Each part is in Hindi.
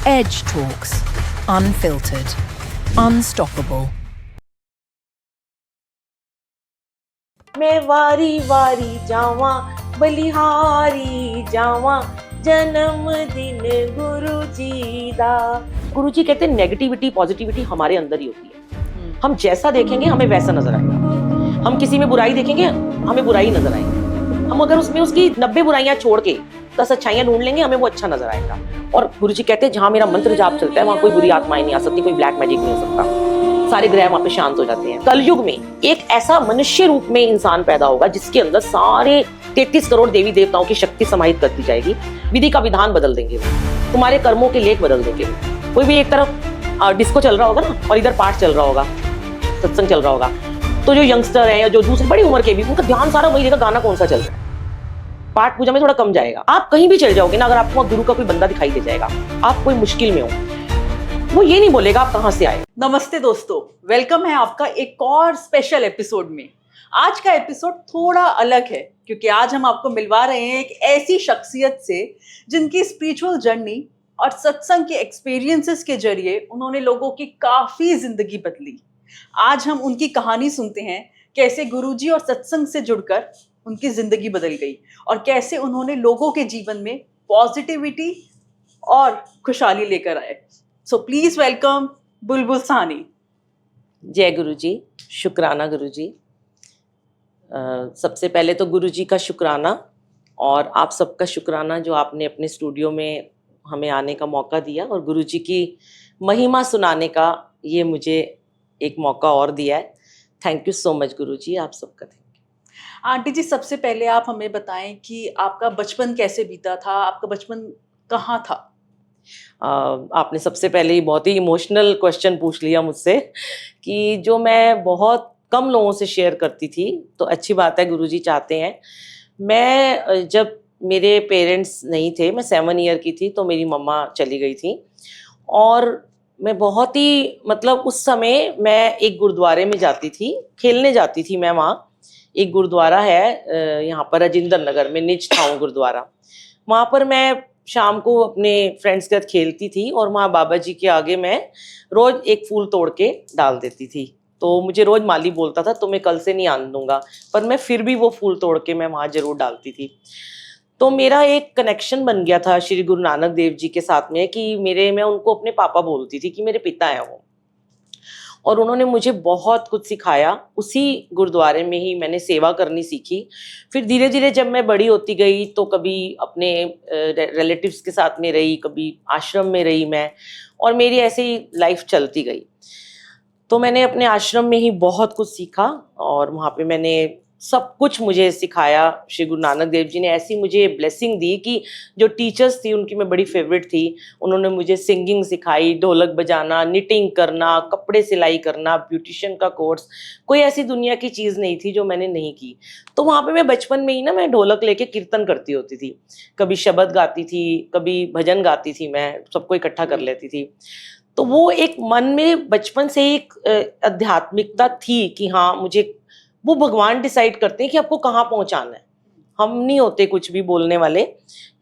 Edge Talks, unfiltered, unstoppable. मैं वारी वारी जावा बलिहारी जावा जन्मदिन गुरु जी दा। गुरु जी कहते हैं नेगेटिविटी पॉजिटिविटी हमारे अंदर ही होती है। हम जैसा देखेंगे हमें वैसा नजर आएगा। हम किसी में बुराई देखेंगे हमें बुराई नजर आएगी। हम अगर उसमें उसकी 90 बुराइयां छोड़ के 10 अच्छाइयां ढूंढ लेंगे हमें वो अच्छा नजर आएगा। और गुरु जी कहते हैं जहां मेरा मंत्र जाप चलता है वहां कोई बुरी आत्माएं नहीं आ सकती, कोई ब्लैक मैजिक नहीं हो सकता। सारे ग्रह वहां पे शांत हो जाते हैं। कलयुग में एक ऐसा मनुष्य रूप में इंसान पैदा होगा जिसके अंदर सारे 33 करोड़ देवी देवताओं की शक्ति समाहित कर दी जाएगी। विधि का विधान बदल देंगे वो, तुम्हारे कर्मों के लेख बदल देंगे। कोई भी एक तरफ डिस्को चल रहा होगा ना और इधर पाठ चल रहा होगा, सत्संग चल रहा होगा, तो जो यंगस्टर है या जो दूसरी बड़ी उम्र के भी उनका ध्यान सारा वही रहेगा गाना कौन सा चल रहा है। पाठ पूजा में थोड़ा कम जाएगा। आप कहीं भी चल जाओगे ना, अगर आपको गुरु का कोई बंदा दिखाई दे जाएगा, आप कोई मुश्किल में हो, वो ये नहीं बोलेगा आप कहां से आए। नमस्ते दोस्तों, वेलकम है आपका एक और स्पेशल एपिसोड में। आज का एपिसोड थोड़ा अलग है क्योंकि आज हम आपको मिलवा रहे हैं एक ऐसी शख्सियत से जिनकी स्पिरिचुअल जर्नी और सत्संग के एक्सपीरियंसेस के जरिए उन्होंने लोगों की काफी जिंदगी बदली। आज हम उनकी कहानी सुनते हैं, कैसे गुरुजी और सत्संग से जुड़कर उनकी जिंदगी बदल गई और कैसे उन्होंने लोगों के जीवन में पॉजिटिविटी और खुशहाली लेकर आए। सो प्लीज वेलकम बुलबुल साहनी। जय गुरु जी, शुक्राना गुरु जी। सबसे पहले तो गुरु जी का शुक्राना और आप सबका शुक्राना जो आपने अपने स्टूडियो में हमें आने का मौका दिया और गुरु जी की महिमा सुनाने का ये मुझे एक मौका और दिया है। थैंक यू सो मच गुरु जी, आप सबका थैंक यू। आंटी जी, सबसे पहले आप हमें बताएं कि आपका बचपन कैसे बीता था, आपका बचपन कहाँ था? आपने सबसे पहले ही बहुत ही इमोशनल क्वेश्चन पूछ लिया मुझसे कि जो मैं बहुत कम लोगों से शेयर करती थी, तो अच्छी बात है गुरुजी चाहते हैं। मैं जब मेरे पेरेंट्स नहीं थे, मैं 7 ईयर की थी तो मेरी मम्मा चली गई थी और मैं बहुत ही मतलब उस समय मैं एक गुरुद्वारे में जाती थी, खेलने जाती थी मैं वहाँ। एक गुरुद्वारा है यहाँ पर राजेंद्र नगर में, निज ठाऊं गुरुद्वारा। वहाँ पर मैं शाम को अपने फ्रेंड्स के साथ खेलती थी और वहाँ बाबा जी के आगे मैं रोज एक फूल तोड़ के डाल देती थी। तो मुझे रोज माली बोलता था तो मैं कल से नहीं आने दूंगा, पर मैं फिर भी वो फूल तोड़ के मैं वहाँ जरूर डालती थी। तो मेरा एक कनेक्शन बन गया था श्री गुरु नानक देव जी के साथ में कि मैं उनको अपने पापा बोलती थी कि मेरे पिता हैं वो, और उन्होंने मुझे बहुत कुछ सिखाया। उसी गुरुद्वारे में ही मैंने सेवा करनी सीखी। फिर धीरे धीरे जब मैं बड़ी होती गई तो कभी अपने रिलेटिव्स के साथ में रही, कभी आश्रम में रही मैं, और मेरी ऐसे ही लाइफ चलती गई। तो मैंने अपने आश्रम में ही बहुत कुछ सीखा और वहाँ पे मैंने सब कुछ मुझे सिखाया। श्री गुरु नानक देव जी ने ऐसी मुझे ब्लेसिंग दी कि जो टीचर्स थी उनकी मैं बड़ी फेवरेट थी। उन्होंने मुझे सिंगिंग सिखाई, ढोलक बजाना, निटिंग करना, कपड़े सिलाई करना, ब्यूटिशियन का कोर्स। कोई ऐसी दुनिया की चीज़ नहीं थी जो मैंने नहीं की। तो वहाँ पे मैं बचपन में ही ना मैं ढोलक लेके कीर्तन करती होती थी, कभी शब्द गाती थी, कभी भजन गाती थी, मैं सबको इकट्ठा कर लेती थी। तो वो एक मन में बचपन से एक आध्यात्मिकता थी कि हाँ मुझे, वो भगवान डिसाइड करते हैं कि आपको कहाँ पहुंचाना है। हम नहीं होते कुछ भी बोलने वाले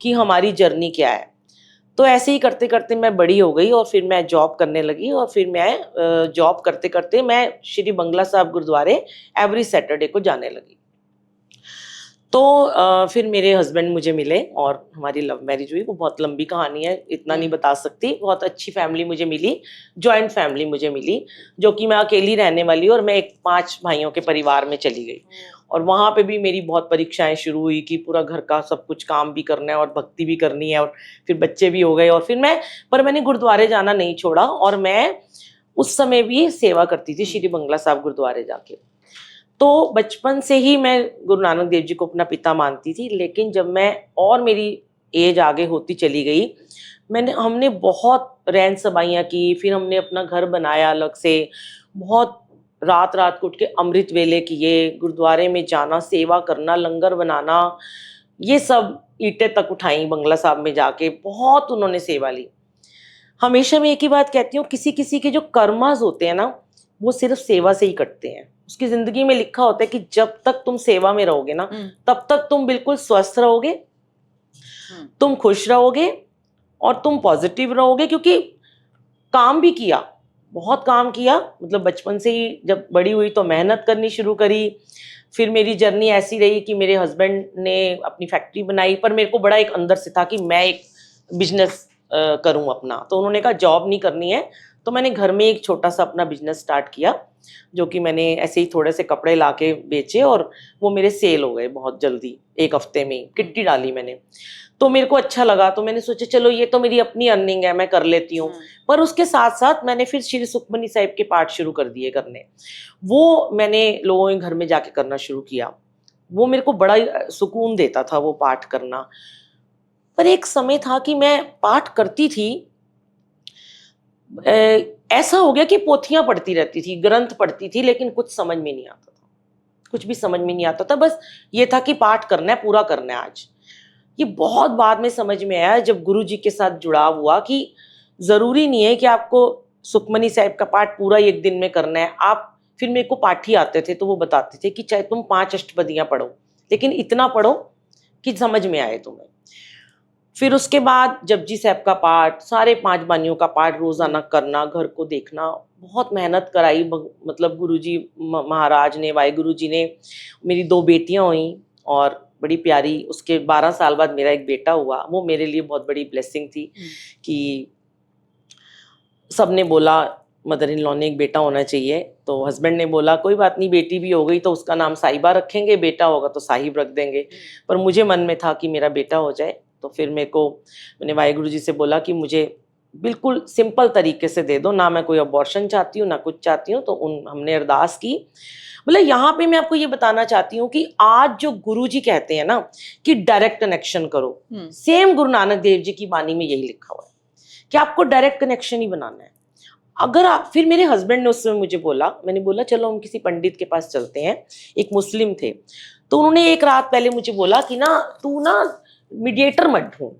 कि हमारी जर्नी क्या है। तो ऐसे ही करते करते मैं बड़ी हो गई और फिर मैं जॉब करने लगी और फिर मैं जॉब करते करते मैं श्री बंगला साहब गुरुद्वारे एवरी सैटरडे को जाने लगी। तो फिर मेरे हस्बैंड मुझे मिले और हमारी लव मैरिज हुई। वो बहुत लंबी कहानी है, इतना नहीं बता सकती। बहुत अच्छी फैमिली मुझे मिली, जॉइंट फैमिली मुझे मिली, जो कि मैं अकेली रहने वाली और मैं एक 5 भाइयों के परिवार में चली गई। और वहाँ पे भी मेरी बहुत परीक्षाएं शुरू हुई कि पूरा घर का सब कुछ काम भी करना है और भक्ति भी करनी है, और फिर बच्चे भी हो गए। और फिर मैंने गुरुद्वारे जाना नहीं छोड़ा और मैं उस समय भी सेवा करती थी श्री बंगला साहब गुरुद्वारे जाके। तो बचपन से ही मैं गुरु नानक देव जी को अपना पिता मानती थी। लेकिन जब मैं और मेरी एज आगे होती चली गई, हमने बहुत रैन सबाइयाँ की, फिर हमने अपना घर बनाया अलग से, बहुत रात रात को उठ के अमृत वेले किए, गुरुद्वारे में जाना, सेवा करना, लंगर बनाना, ये सब ईंटें तक उठाई बंगला साहब में जाके, बहुत उन्होंने सेवा ली। हमेशा मैं एक ही बात कहती हूँ, किसी किसी के जो कर्मास होते हैं ना, वो सिर्फ सेवा से ही कटते हैं। उसकी जिंदगी में लिखा होता है कि जब तक तुम सेवा में रहोगे ना, तब तक तुम बिल्कुल स्वस्थ रहोगे, तुम खुश रहोगे और तुम पॉजिटिव रहोगे, क्योंकि काम भी किया, बहुत काम किया, मतलब बचपन से ही जब बड़ी हुई तो मेहनत करनी शुरू करी। फिर मेरी जर्नी ऐसी रही कि मेरे हस्बैंड ने अपनी फैक्ट्री बनाई, पर मेरे को बड़ा एक अंदर से था कि मैं एक बिजनेस करूं अपना। तो उन्होंने कहा जॉब नहीं करनी है, तो मैंने घर में एक छोटा सा अपना बिजनेस स्टार्ट किया, जो कि मैंने ऐसे ही थोड़े से कपड़े लाके बेचे और वो मेरे सेल हो गए बहुत जल्दी, एक हफ्ते में किट्टी डाली मैंने। तो मेरे को अच्छा लगा, तो मैंने सोचा चलो ये तो मेरी अपनी अर्निंग है, मैं कर लेती हूँ। पर उसके साथ साथ मैंने फिर श्री सुखमनी साहिब के पाठ शुरू कर दिए करने। वो मैंने लोगों के घर में जाके करना शुरू किया। वो मेरे को बड़ा सुकून देता था वो पाठ करना। पर एक समय था कि मैं पाठ करती थी, ऐसा हो गया कि पोथियां पढ़ती रहती थी, ग्रंथ पढ़ती थी, लेकिन कुछ समझ में नहीं आता था, कुछ भी समझ में नहीं आता था। बस ये था कि पाठ करना है, पूरा करना है आज। ये बहुत बाद में समझ में आया जब गुरु जी के साथ जुड़ाव हुआ कि जरूरी नहीं है कि आपको सुखमनी साहिब का पाठ पूरा एक दिन में करना है। आप, फिर मेरे को पाठी आते थे तो वो बताते थे कि चाहे तुम 5 अष्टपदियां पढ़ो, लेकिन इतना पढ़ो कि समझ में आए तुम्हें। फिर उसके बाद जपजी साहब का पाठ, सारे 5 बानियों का पाठ रोजाना करना, घर को देखना, बहुत मेहनत कराई। मतलब गुरुजी महाराज ने, वाहिगुरु जी ने, मेरी 2 बेटियां हुई और बड़ी प्यारी, उसके 12 साल बाद मेरा एक बेटा हुआ। वो मेरे लिए बहुत बड़ी ब्लेसिंग थी कि सबने बोला मदर इन लॉ ने एक बेटा होना चाहिए, तो हस्बैंड ने बोला कोई बात नहीं, बेटी भी हो गई तो उसका नाम साहिबा रखेंगे, बेटा होगा तो साहिब रख देंगे। पर मुझे मन में था कि मेरा बेटा हो जाए। तो फिर मैंने वाहिगुरु जी से बोला कि मुझे बिल्कुल सिंपल तरीके से दे दो, ना मैं कोई अबॉर्शन चाहती हूँ ना कुछ चाहती हूँ। तो हमने अरदास की। मतलब यहाँ पे मैं आपको ये बताना चाहती हूँ कि आज जो गुरु जी कहते हैं ना कि डायरेक्ट कनेक्शन करो, सेम गुरु नानक देव जी की वाणी में यही लिखा हुआ है कि आपको डायरेक्ट कनेक्शन ही बनाना है। अगर आप, फिर मेरे हस्बैंड ने उस समय मुझे बोला, मैंने बोला चलो हम किसी पंडित के पास चलते हैं, एक मुस्लिम थे। तो उन्होंने एक रात पहले मुझे बोला कि ना तू ना मीडिएटर मत ढूंढ,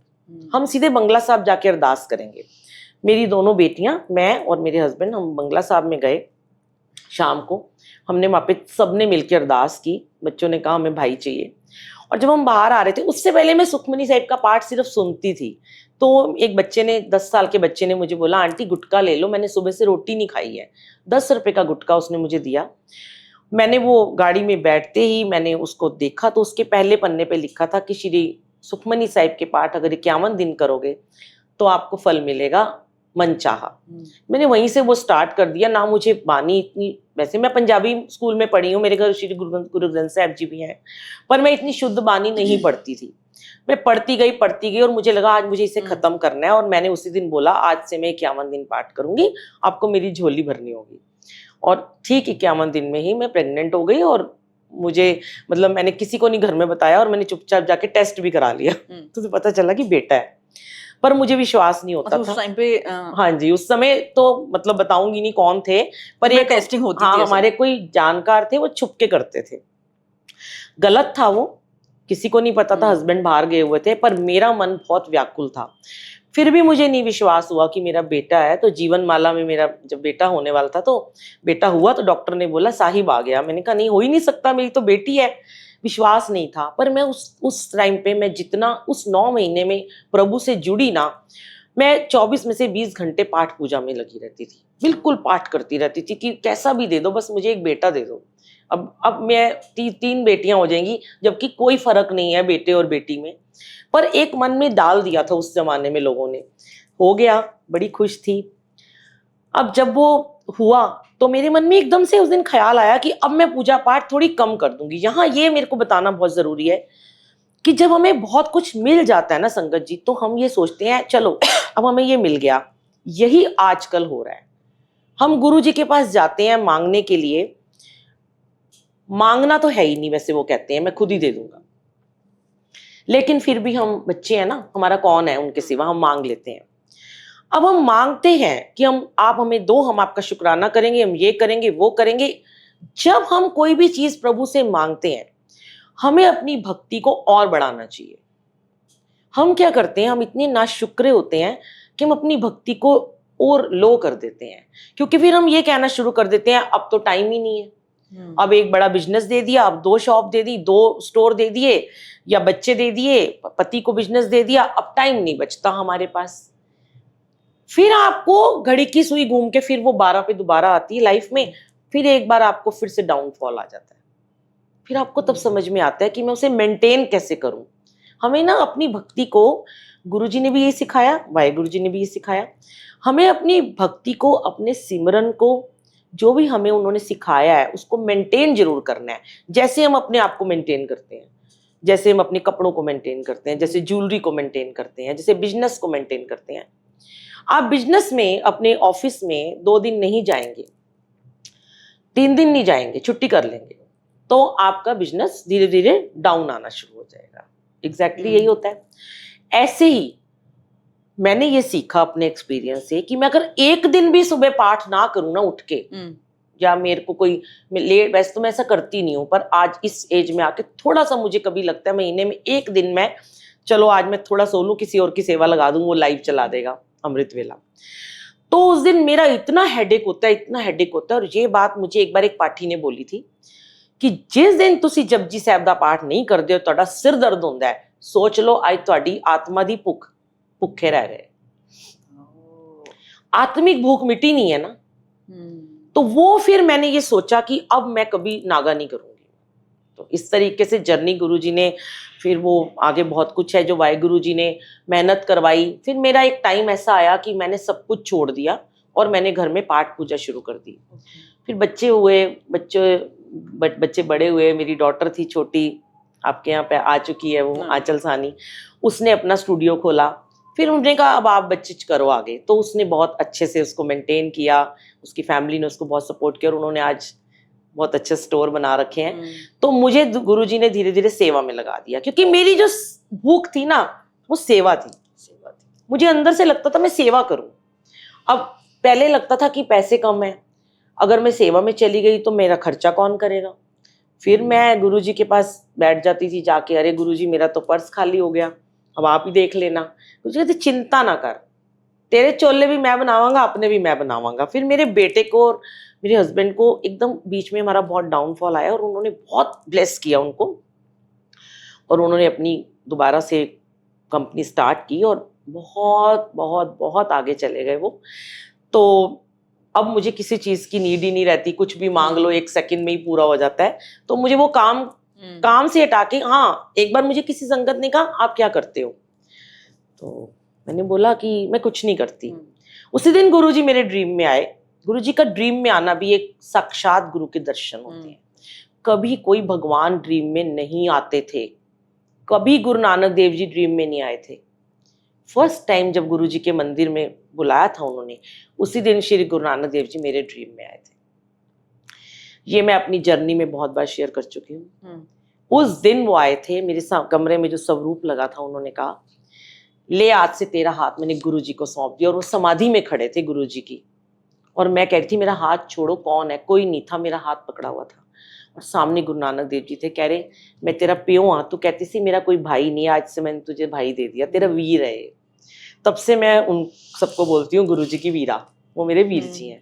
हम सीधे बंगला साहब जाके अरदास करेंगे। मेरी दोनों बेटियां, मैं और मेरे हस्बैंड, हम बंगला साहब में गए शाम को। हमने वहाँ पे सबने मिलकर अरदास की। बच्चों ने कहा हमें भाई चाहिए। और जब हम बाहर आ रहे थे, उससे पहले मैं सुखमनी साहिब का पाठ सिर्फ सुनती थी। तो एक बच्चे ने, 10 साल के बच्चे ने मुझे बोला आंटी गुटका ले लो, मैंने सुबह से रोटी नहीं खाई है। 10 रुपए का गुटका उसने मुझे दिया। मैंने वो गाड़ी में बैठते ही मैंने उसको देखा, तो उसके पहले पन्ने पे लिखा था कि श्री सुखमनी साहिब के पाठ अगर 51 दिन करोगे तो आपको फल मिलेगा मनचाहा। मैंने वहीं से वो स्टार्ट कर दिया। ना मुझे बानी इतनी, वैसे मैं पंजाबी स्कूल में पढ़ी हूँ, मेरे घर श्री गुरु ग्रंथ साहब जी भी हैं, पर मैं इतनी शुद्ध बानी नहीं पढ़ती थी। मैं पढ़ती गई और मुझे लगा आज मुझे इसे खत्म करना है। और मैंने उसी दिन बोला आज से मैं 51 दिन पाठ करूंगी, आपको मेरी झोली भरनी होगी। और ठीक 51 दिन में ही मैं प्रेग्नेंट हो गई। और मुझे, मतलब मैंने किसी को नहीं घर में बताया और मैंने चुपचाप जाके टेस्ट भी करा लिया। तो पता चला कि बेटा है, पर मुझे विश्वास नहीं होता था उस टाइम पे। हाँ जी, उस समय तो मतलब बताऊंगी नहीं कौन थे, पर ये टेस्टिंग होती हाँ, थी। हमारे कोई जानकार थे, वो छुप के करते थे। गलत था वो, किसी को नहीं पता था, हस्बैंड बाहर गए हुए थे, पर मेरा मन बहुत व्याकुल था। फिर भी मुझे नहीं विश्वास हुआ कि मेरा बेटा है। तो जीवन माला में मेरा जब बेटा होने वाला था, तो बेटा हुआ, तो डॉक्टर ने बोला साहिब आ गया। मैंने कहा नहीं, हो ही नहीं सकता, मेरी तो बेटी है। विश्वास नहीं था। पर मैं उस टाइम पे मैं जितना उस 9 महीने में प्रभु से जुड़ी ना, मैं 24 में से 20 घंटे पाठ पूजा में लगी रहती थी। बिल्कुल पाठ करती रहती थी कि कैसा भी दे दो, बस मुझे एक बेटा दे दो। अब मैं 3 बेटियां हो जाएंगी, जबकि कोई फर्क नहीं है बेटे और बेटी में। पर एक मन में डाल दिया था उस जमाने में लोगों ने। हो गया, बड़ी खुश थी। अब जब वो हुआ तो मेरे मन में एकदम से उस दिन ख्याल आया कि अब मैं पूजा पाठ थोड़ी कम कर दूंगी। यहाँ ये मेरे को बताना बहुत जरूरी है कि जब हमें बहुत कुछ मिल जाता है ना संगत जी, तो हम ये सोचते हैं चलो अब हमें ये मिल गया। यही आजकल हो रहा है। हम गुरु जी के पास जाते हैं मांगने के लिए, मांगना तो है ही नहीं, वैसे वो कहते हैं मैं खुद ही दे दूंगा, लेकिन फिर भी हम बच्चे हैं ना, हमारा कौन है उनके सिवा, हम मांग लेते हैं। अब हम मांगते हैं कि आप हमें दो, हम आपका शुक्राना करेंगे, हम ये करेंगे वो करेंगे। जब हम कोई भी चीज प्रभु से मांगते हैं, हमें अपनी भक्ति को और बढ़ाना चाहिए। हम क्या करते हैं, हम इतने नाशुक्रे होते हैं कि हम अपनी भक्ति को और लो कर देते हैं, क्योंकि फिर हम ये कहना शुरू कर देते हैं अब तो टाइम ही नहीं है, अब एक बड़ा बिजनेस दे दिया, अब 2 शॉप दे दी, 2 स्टोर दे दिए, या बच्चे दे दिए, पति को बिजनेस दे दिया, अब टाइम नहीं बचता हमारे पास। फिर आपको घड़ी की सुई घूम के फिर वो 12 पे दोबारा आती है लाइफ में, फिर एक बार आपको फिर से डाउनफॉल आ जाता है। फिर आपको तब समझ में आता है कि मैं उसे मेंटेन कैसे करूं। हमें ना अपनी भक्ति को, गुरुजी ने भी ये सिखाया, वाहेगुरु जी ने भी ये सिखाया, हमें अपनी भक्ति को, अपने सिमरन को, जो भी हमें उन्होंने सिखाया है उसको मेंटेन जरूर करना है। जैसे हम अपने आप को मेंटेन करते हैं, जैसे हम अपने कपड़ों को मेंटेन करते हैं, जैसे ज्वेलरी को मेंटेन करते हैं, जैसे बिजनेस को मेंटेन करते हैं। आप बिजनेस में, अपने ऑफिस में 2 दिन नहीं जाएंगे, 3 दिन नहीं जाएंगे, छुट्टी कर लेंगे, तो आपका बिजनेस धीरे धीरे डाउन आना शुरू हो जाएगा। एग्जैक्टली यही होता है। ऐसे ही मैंने ये सीखा अपने एक्सपीरियंस से कि मैं अगर एक दिन भी सुबह पाठ ना करूं ना उठ के, या मेरे को कोई लेट, वैसे तो मैं ऐसा करती नहीं हूँ, पर आज इस एज में आके थोड़ा सा मुझे कभी लगता है महीने में एक दिन मैं, चलो आज मैं थोड़ा सो लूं, किसी और की सेवा लगा दूं, वो लाइव चला देगा अमृत वेला, तो उस दिन मेरा इतना हेडेक होता है, इतना हेडेक होता है। और ये बात मुझे एक बार एक पाठी ने बोली थी कि जिस दिन तुसी जपजी साहब दा पाठ नहीं करते हो, ਤੁਹਾਡਾ सिर दर्द होता है, सोच लो आज ਤੁਹਾਡੀ आत्मा दी भुख, भुखे रह गए। आत्मिक भूख मिटी नहीं है ना। तो वो फिर मैंने ये सोचा कि अब मैं कभी नागा नहीं करूंगी। तो इस तरीके से जर्नी गुरुजी ने, फिर वो आगे बहुत कुछ है जो वाहेगुरु जी ने मेहनत करवाई। फिर मेरा एक टाइम ऐसा आया कि मैंने सब कुछ छोड़ दिया और मैंने घर में पाठ पूजा शुरू कर दी। फिर बच्चे हुए, बच्चे बड़े हुए, मेरी डॉटर थी छोटी, आपके यहाँ पे आ चुकी है वो, आंचल सानी, उसने अपना स्टूडियो खोला। फिर उन्होंने कहा अब आप बच्चे करो आगे, तो उसने बहुत अच्छे से उसको मेंटेन किया, उसकी फैमिली ने उसको बहुत सपोर्ट किया और उन्होंने आज बहुत अच्छे स्टोर बना रखे हैं। तो मुझे गुरुजी ने धीरे धीरे सेवा में लगा दिया, क्योंकि मेरी जो भूख थी ना वो सेवा थी। मुझे अंदर से लगता था मैं सेवा करूं। अब पहले लगता था कि पैसे कम है, अगर मैं सेवा में चली गई तो मेरा खर्चा कौन करेगा। फिर मैं गुरुजी के पास बैठ जाती थी जाके, अरे गुरुजी मेरा तो पर्स खाली हो गया, अब आप ही देख लेना। गुरुजी कहते चिंता ना कर, तेरे चोले भी मैं बनावांगा, अपने भी मैं बनावांगा। फिर मेरे बेटे को और मेरे हस्बैंड को एकदम बीच में हमारा बहुत डाउनफॉल आया और उन्होंने बहुत ब्लेस किया उनको, और उन्होंने अपनी दोबारा से कंपनी स्टार्ट की और बहुत बहुत बहुत आगे चले गए वो। तो अब मुझे किसी चीज की नीड ही नहीं रहती, कुछ भी मांग लो 1 सेकंड में ही पूरा हो जाता है। तो मुझे वो काम से हटा के, हाँ एक बार मुझे किसी संगत ने कहा आप क्या करते हो, तो मैंने बोला कि मैं कुछ नहीं करती। उसी दिन गुरुजी मेरे ड्रीम में आए। गुरुजी का ड्रीम में आना भी एक साक्षात गुरु के दर्शन होते हैं। कभी कोई भगवान ड्रीम में नहीं आते थे, कभी गुरु नानक देव जी ड्रीम में नहीं आए थे। फर्स्ट टाइम जब गुरुजी के मंदिर में बुलाया था उन्होंने, उसी दिन श्री गुरु नानक देव जी मेरे ड्रीम में आए थे। ये मैं अपनी जर्नी में बहुत बार शेयर कर चुकी हूँ। उस दिन वो आए थे, मेरे कमरे में जो स्वरूप लगा था, उन्होंने कहा ले आज से तेरा हाथ मैंने गुरुजी को सौंप दिया। और वो समाधि में खड़े थे गुरुजी की, और मैं कह रही थी मेरा हाथ छोड़ो, कौन है, कोई नहीं था, मेरा हाथ पकड़ा हुआ था। और सामने गुरु नानक देव जी थे, कह रहे मैं तेरा प्यो हाँ। तो कहती सी मेरा कोई भाई नहीं है, आज से मैंने तुझे भाई दे दिया, तेरा वीर है ये। तब से मैं उन सबको बोलती हूँ गुरुजी की वीरा, वो मेरे वीर जी हैं।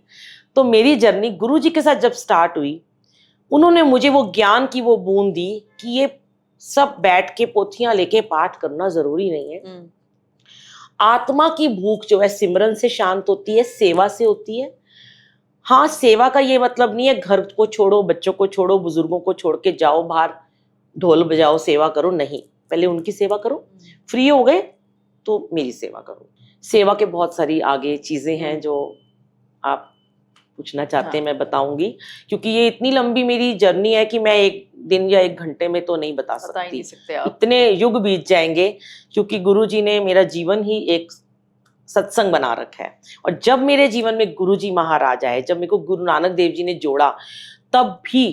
तो मेरी जर्नी गुरुजी के साथ जब स्टार्ट हुई, उन्होंने मुझे वो ज्ञान की वो बूंद दी कि ये सब बैठ के पोथियां लेके पाठ करना जरूरी नहीं है। आत्मा की भूख जो है सिमरन से शांत होती है, सेवा से होती है। हाँ, सेवा का ये मतलब नहीं है घर को छोड़ो, बच्चों को छोड़ो, बुजुर्गों को छोड़ के जाओ बाहर ढोल बजाओ सेवा करो, नहीं। पहले उनकी सेवा करो, फ्री हो गए तो मेरी सेवा करो। सेवा के बहुत सारी आगे चीजें हैं जो आप पूछना चाहते हैं, मैं बताऊंगी, क्योंकि ये इतनी लंबी मेरी जर्नी है कि मैं 1 दिन या 1 घंटे में तो नहीं बता सकती। इतने युग बीत जाएंगे, क्योंकि गुरुजी ने मेरा जीवन ही एक सत्संग बना रखा है। और जब मेरे जीवन में गुरुजी महाराज आए, जब मेरे को गुरु नानक देव जी ने जोड़ा, तब भी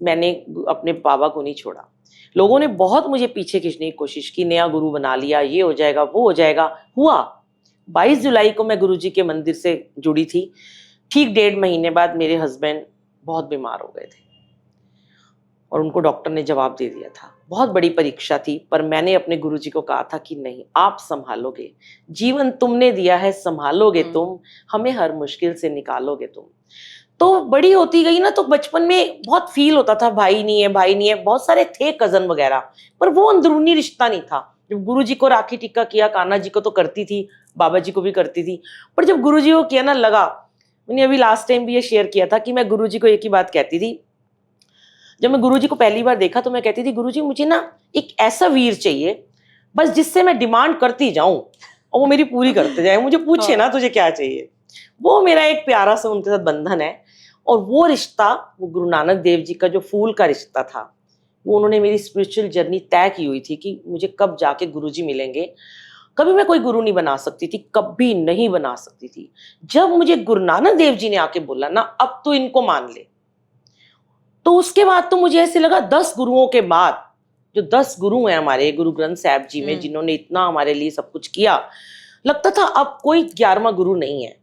मैंने अपने बाबा को नहीं छोड़ा। लोगों ने बहुत मुझे पीछे खींचने की कोशिश की, नया गुरु बना लिया, ये हो जाएगा वो हो जाएगा। हुआ 22 जुलाई को मैं गुरुजी के मंदिर से जुड़ी थी। ठीक 1.5 महीने बाद मेरे हस्बैंड बहुत बीमार हो गए थे और उनको डॉक्टर ने जवाब दे दिया था। बहुत बड़ी परीक्षा थी, पर मैंने अपने गुरुजी को कहा था कि नहीं, आप संभालोगे, जीवन तुमने दिया है, संभालोगे तुम, हमें हर मुश्किल से निकालोगे तुम। तो बड़ी होती गई ना, तो बचपन में बहुत फील होता था भाई नहीं है, भाई नहीं है, बहुत सारे थे कजन वगैरह, पर वो अंदरूनी रिश्ता नहीं था। जब गुरु जी को राखी टिक्का किया, कान्हा जी को तो करती थी, बाबा जी को भी करती थी, पर जब गुरु जी को किया ना, लगा, मैंने अभी लास्ट टाइम भी ये शेयर किया था कि मैं गुरु जी को एक ही बात कहती थी। जब मैं गुरु जी को पहली बार देखा तो मैं कहती थी, गुरु जी मुझे ना एक ऐसा वीर चाहिए बस जिससे मैं डिमांड करती जाऊं और वो मेरी पूरी करते जाए, मुझे पूछे ना तुझे क्या चाहिए। वो मेरा एक प्यारा सा उनके साथ बंधन है। और वो रिश्ता, वो गुरु नानक देव जी का जो फूल का रिश्ता था, वो उन्होंने मेरी स्पिरिचुअल जर्नी तय की हुई थी कि मुझे कब जाके गुरु जी मिलेंगे। कभी मैं कोई गुरु नहीं बना सकती थी, कभी नहीं बना सकती थी। जब मुझे गुरु नानक देव जी ने आके बोला ना, अब तो इनको मान ले, तो उसके बाद तो मुझे ऐसे लगा 10 गुरुओं के बाद, जो 10 गुरु हैं हमारे गुरु ग्रंथ साहब जी में, जिन्होंने इतना हमारे लिए सब कुछ किया, लगता था अब कोई 11वां गुरु नहीं है।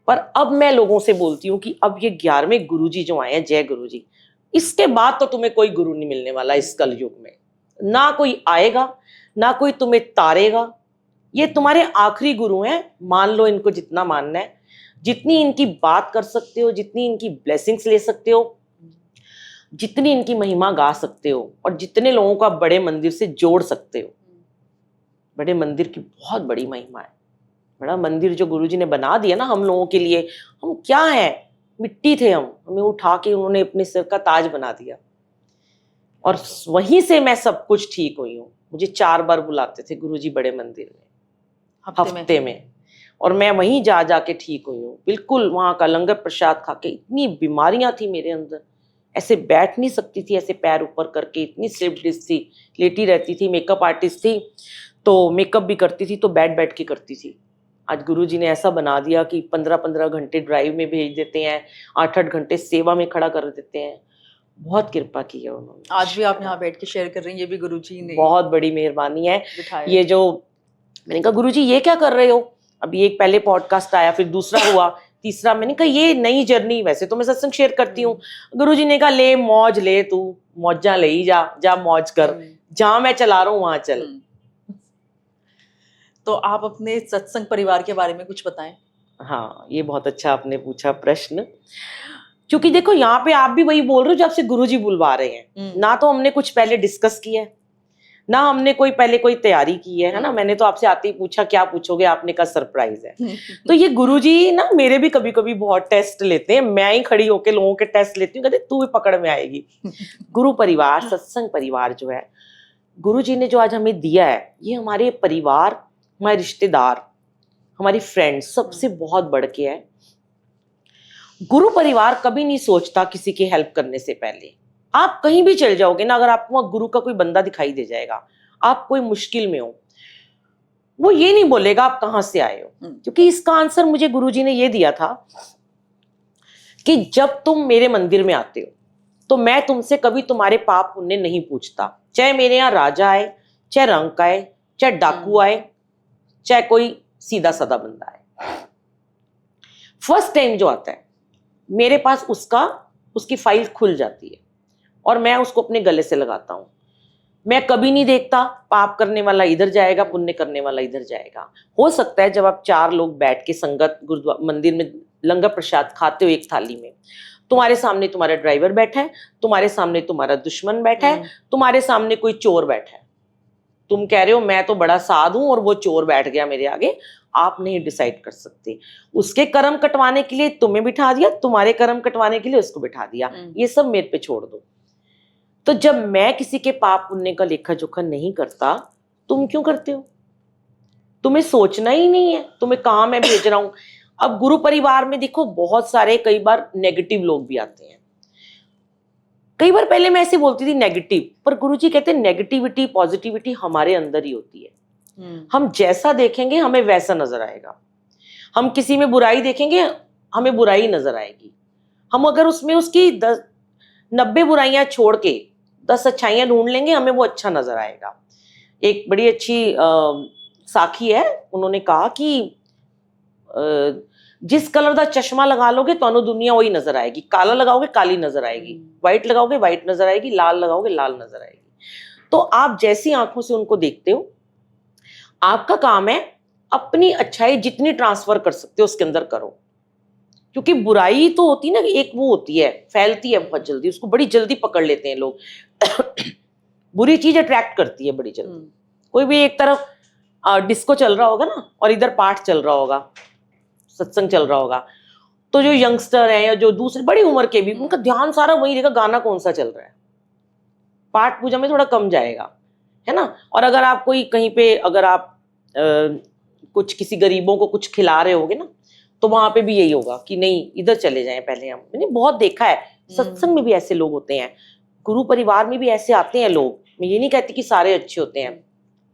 पर अब मैं लोगों से बोलती हूँ कि अब ये 11वें गुरु जी जो आए हैं, जय गुरु जी, इसके बाद तो तुम्हें कोई गुरु नहीं मिलने वाला इस कलयुग में। ना कोई आएगा, ना कोई तुम्हें तारेगा। ये तुम्हारे आखिरी गुरु हैं, मान लो इनको जितना मानना है, जितनी इनकी बात कर सकते हो, जितनी इनकी ब्लेसिंग्स ले सकते हो, जितनी इनकी महिमा गा सकते हो, और जितने लोगों को आप बड़े मंदिर से जोड़ सकते हो। बड़े मंदिर की बहुत बड़ी महिमा है। बड़ा मंदिर जो गुरुजी ने बना दिया ना हम लोगों के लिए, हम क्या हैं, मिट्टी थे हम, हमें उठा के उन्होंने अपने सिर का ताज बना दिया। और वहीं से मैं सब कुछ ठीक हुई हूँ। मुझे 4 बार बुलाते थे गुरुजी बड़े मंदिर में हफ्ते में, और मैं वहीं जा जाके ठीक हुई हूँ। बिल्कुल वहां का लंगर प्रसाद खा के, इतनी बीमारियां थी मेरे अंदर, ऐसे बैठ नहीं सकती थी, ऐसे पैर ऊपर करके, इतनी स्लिप डिस्क थी, लेटी रहती थी। मेकअप आर्टिस्ट थी तो मेकअप भी करती थी तो बैठ बैठ के करती थी। आज गुरुजी ने ऐसा बना दिया कि 15-15 घंटे ड्राइव में भेज देते हैं, 8-8 घंटे सेवा में खड़ा कर देते हैं। बहुत कृपा की है उन्होंने। आज भी आप यहाँ बैठ के शेयर कर रही हैं, ये भी गुरुजी ने बहुत बड़ी मेहरबानी है। बिठाया। ये जो मैंने कहा गुरुजी ये क्या कर रहे हो, अभी एक पहले पॉडकास्ट आया, फिर दूसरा हुआ, तीसरा, मैंने कहा ये नई जर्नी, वैसे तो मैं सत्संग शेयर करती हूँ। गुरुजी ने कहा ले मौज ले, तू मौजा ले ही जा मौज कर, जहां मैं चला रहा हूँ वहां चल। तो आप अपने सत्संग परिवार के बारे में कुछ बताएं। हाँ, ये बहुत अच्छा आपने पूछा प्रश्न, क्योंकि देखो यहाँ पे आप भी वही बोल रहे हो जो आपसे गुरुजी बुलवा रहे हैं। ना तो हमने कुछ पहले डिस्कस किया है, ना हमने पहले कोई तैयारी की है ना। मैंने तो आपसे आते ही पूछा क्या पूछोगे, आपने कहा सरप्राइज है। तो ये गुरुजी ना मेरे भी कभी कभी बहुत टेस्ट लेते हैं, मैं ही खड़ी होके लोगों के टेस्ट लेती हूँ, कहते तू भी पकड़ में आएगी। गुरु परिवार, सत्संग परिवार जो है, गुरुजी ने जो आज हमें दिया है, ये हमारे परिवार, हमारे रिश्तेदार, हमारी फ्रेंड्स, सबसे बहुत बढ़ के है। गुरु परिवार कभी नहीं सोचता किसी की हेल्प करने से पहले। आप कहीं भी चल जाओगे ना, अगर आपको वहां गुरु का कोई बंदा दिखाई दे जाएगा, आप कोई मुश्किल में हो, वो ये नहीं बोलेगा आप कहां से आए हो, क्योंकि इसका आंसर मुझे गुरुजी ने ये दिया था कि जब तुम मेरे मंदिर में आते हो तो मैं तुमसे कभी तुम्हारे पाप पुण्य नहीं पूछता। चाहे मेरे यहाँ राजा आए, चाहे रंक आए, चाहे डाकू आए, चाहे कोई सीधा साधा बंदा आए, फर्स्ट टाइम जो आता है मेरे पास उसकी फाइल खुल जाती है और मैं उसको अपने गले से लगाता हूं। मैं कभी नहीं देखता पाप करने वाला इधर जाएगा, पुण्य करने वाला इधर जाएगा। हो सकता है जब आप 4 लोग बैठ के संगत गुरुद्वारा मंदिर में लंगर प्रसाद खाते हो एक थाली में, तुम्हारे सामने तुम्हारा ड्राइवर बैठा है, तुम्हारे सामने तुम्हारा दुश्मन बैठा है, तुम्हारे सामने कोई चोर बैठा है। तुम कह रहे हो मैं तो बड़ा साधु हूं और वो चोर बैठ गया मेरे आगे। आप नहीं डिसाइड कर सकते। उसके कर्म कटवाने के लिए तुम्हें बिठा दिया, तुम्हारे कर्म कटवाने के लिए उसको बिठा दिया। ये सब मेरे पे छोड़ दो। तो जब मैं किसी के पाप पुण्य का लेखा जोखा नहीं करता, तुम क्यों करते हो? तुम्हें सोचना ही नहीं है तुम्हें कहां मैं भेज रहा हूं। अब गुरु परिवार में देखो बहुत सारे कई बार नेगेटिव लोग भी आते हैं। कई बार पहले मैं ऐसे बोलती थी नेगेटिव, पर गुरुजी कहते हैं नेगेटिविटी पॉजिटिविटी हमारे अंदर ही होती है। हम जैसा देखेंगे हमें वैसा नजर आएगा। हम किसी में बुराई देखेंगे हमें बुराई नजर आएगी। हम अगर उसमें उसकी 90 बुराइयां छोड़ के 10 अच्छाइयां ढूंढ लेंगे, हमें वो अच्छा नजर आएगा। एक बड़ी अच्छी साखी है, उन्होंने कहा कि जिस कलर का चश्मा लगा लोगे तो दुनिया वही नजर आएगी। काला लगाओगे काली नजर आएगी, व्हाइट लगाओगे व्हाइट नजर आएगी, लाल लगाओगे लाल नजर आएगी। तो आप जैसी आंखों से उनको देखते हो, आपका काम है अपनी अच्छाई जितनी ट्रांसफर कर सकते हो उसके अंदर करो। क्योंकि बुराई तो होती ना, एक वो होती है, फैलती है बहुत जल्दी, उसको बड़ी जल्दी पकड़ लेते हैं लोग। बुरी चीज अट्रैक्ट करती है बड़ी जल्दी। कोई भी एक तरफ डिस्को चल रहा होगा ना और इधर पाठ चल रहा होगा, सत्संग चल रहा होगा, तो जो यंगस्टर है या जो दूसरे बड़ी उम्र के भी, उनका ध्यान सारा वही रहेगा, गाना कौन सा चल रहा है। पाठ पूजा में थोड़ा कम जाएगा, है ना। और अगर आप कोई कहीं पे, अगर आप कुछ किसी गरीबों को कुछ खिला रहे होगे ना, तो वहां पे भी यही होगा कि नहीं इधर चले जाएं पहले हम। मैंने बहुत देखा है, सत्संग में भी ऐसे लोग होते हैं, गुरु परिवार में भी ऐसे आते हैं लोग। मैं ये नहीं कहती कि सारे अच्छे होते हैं।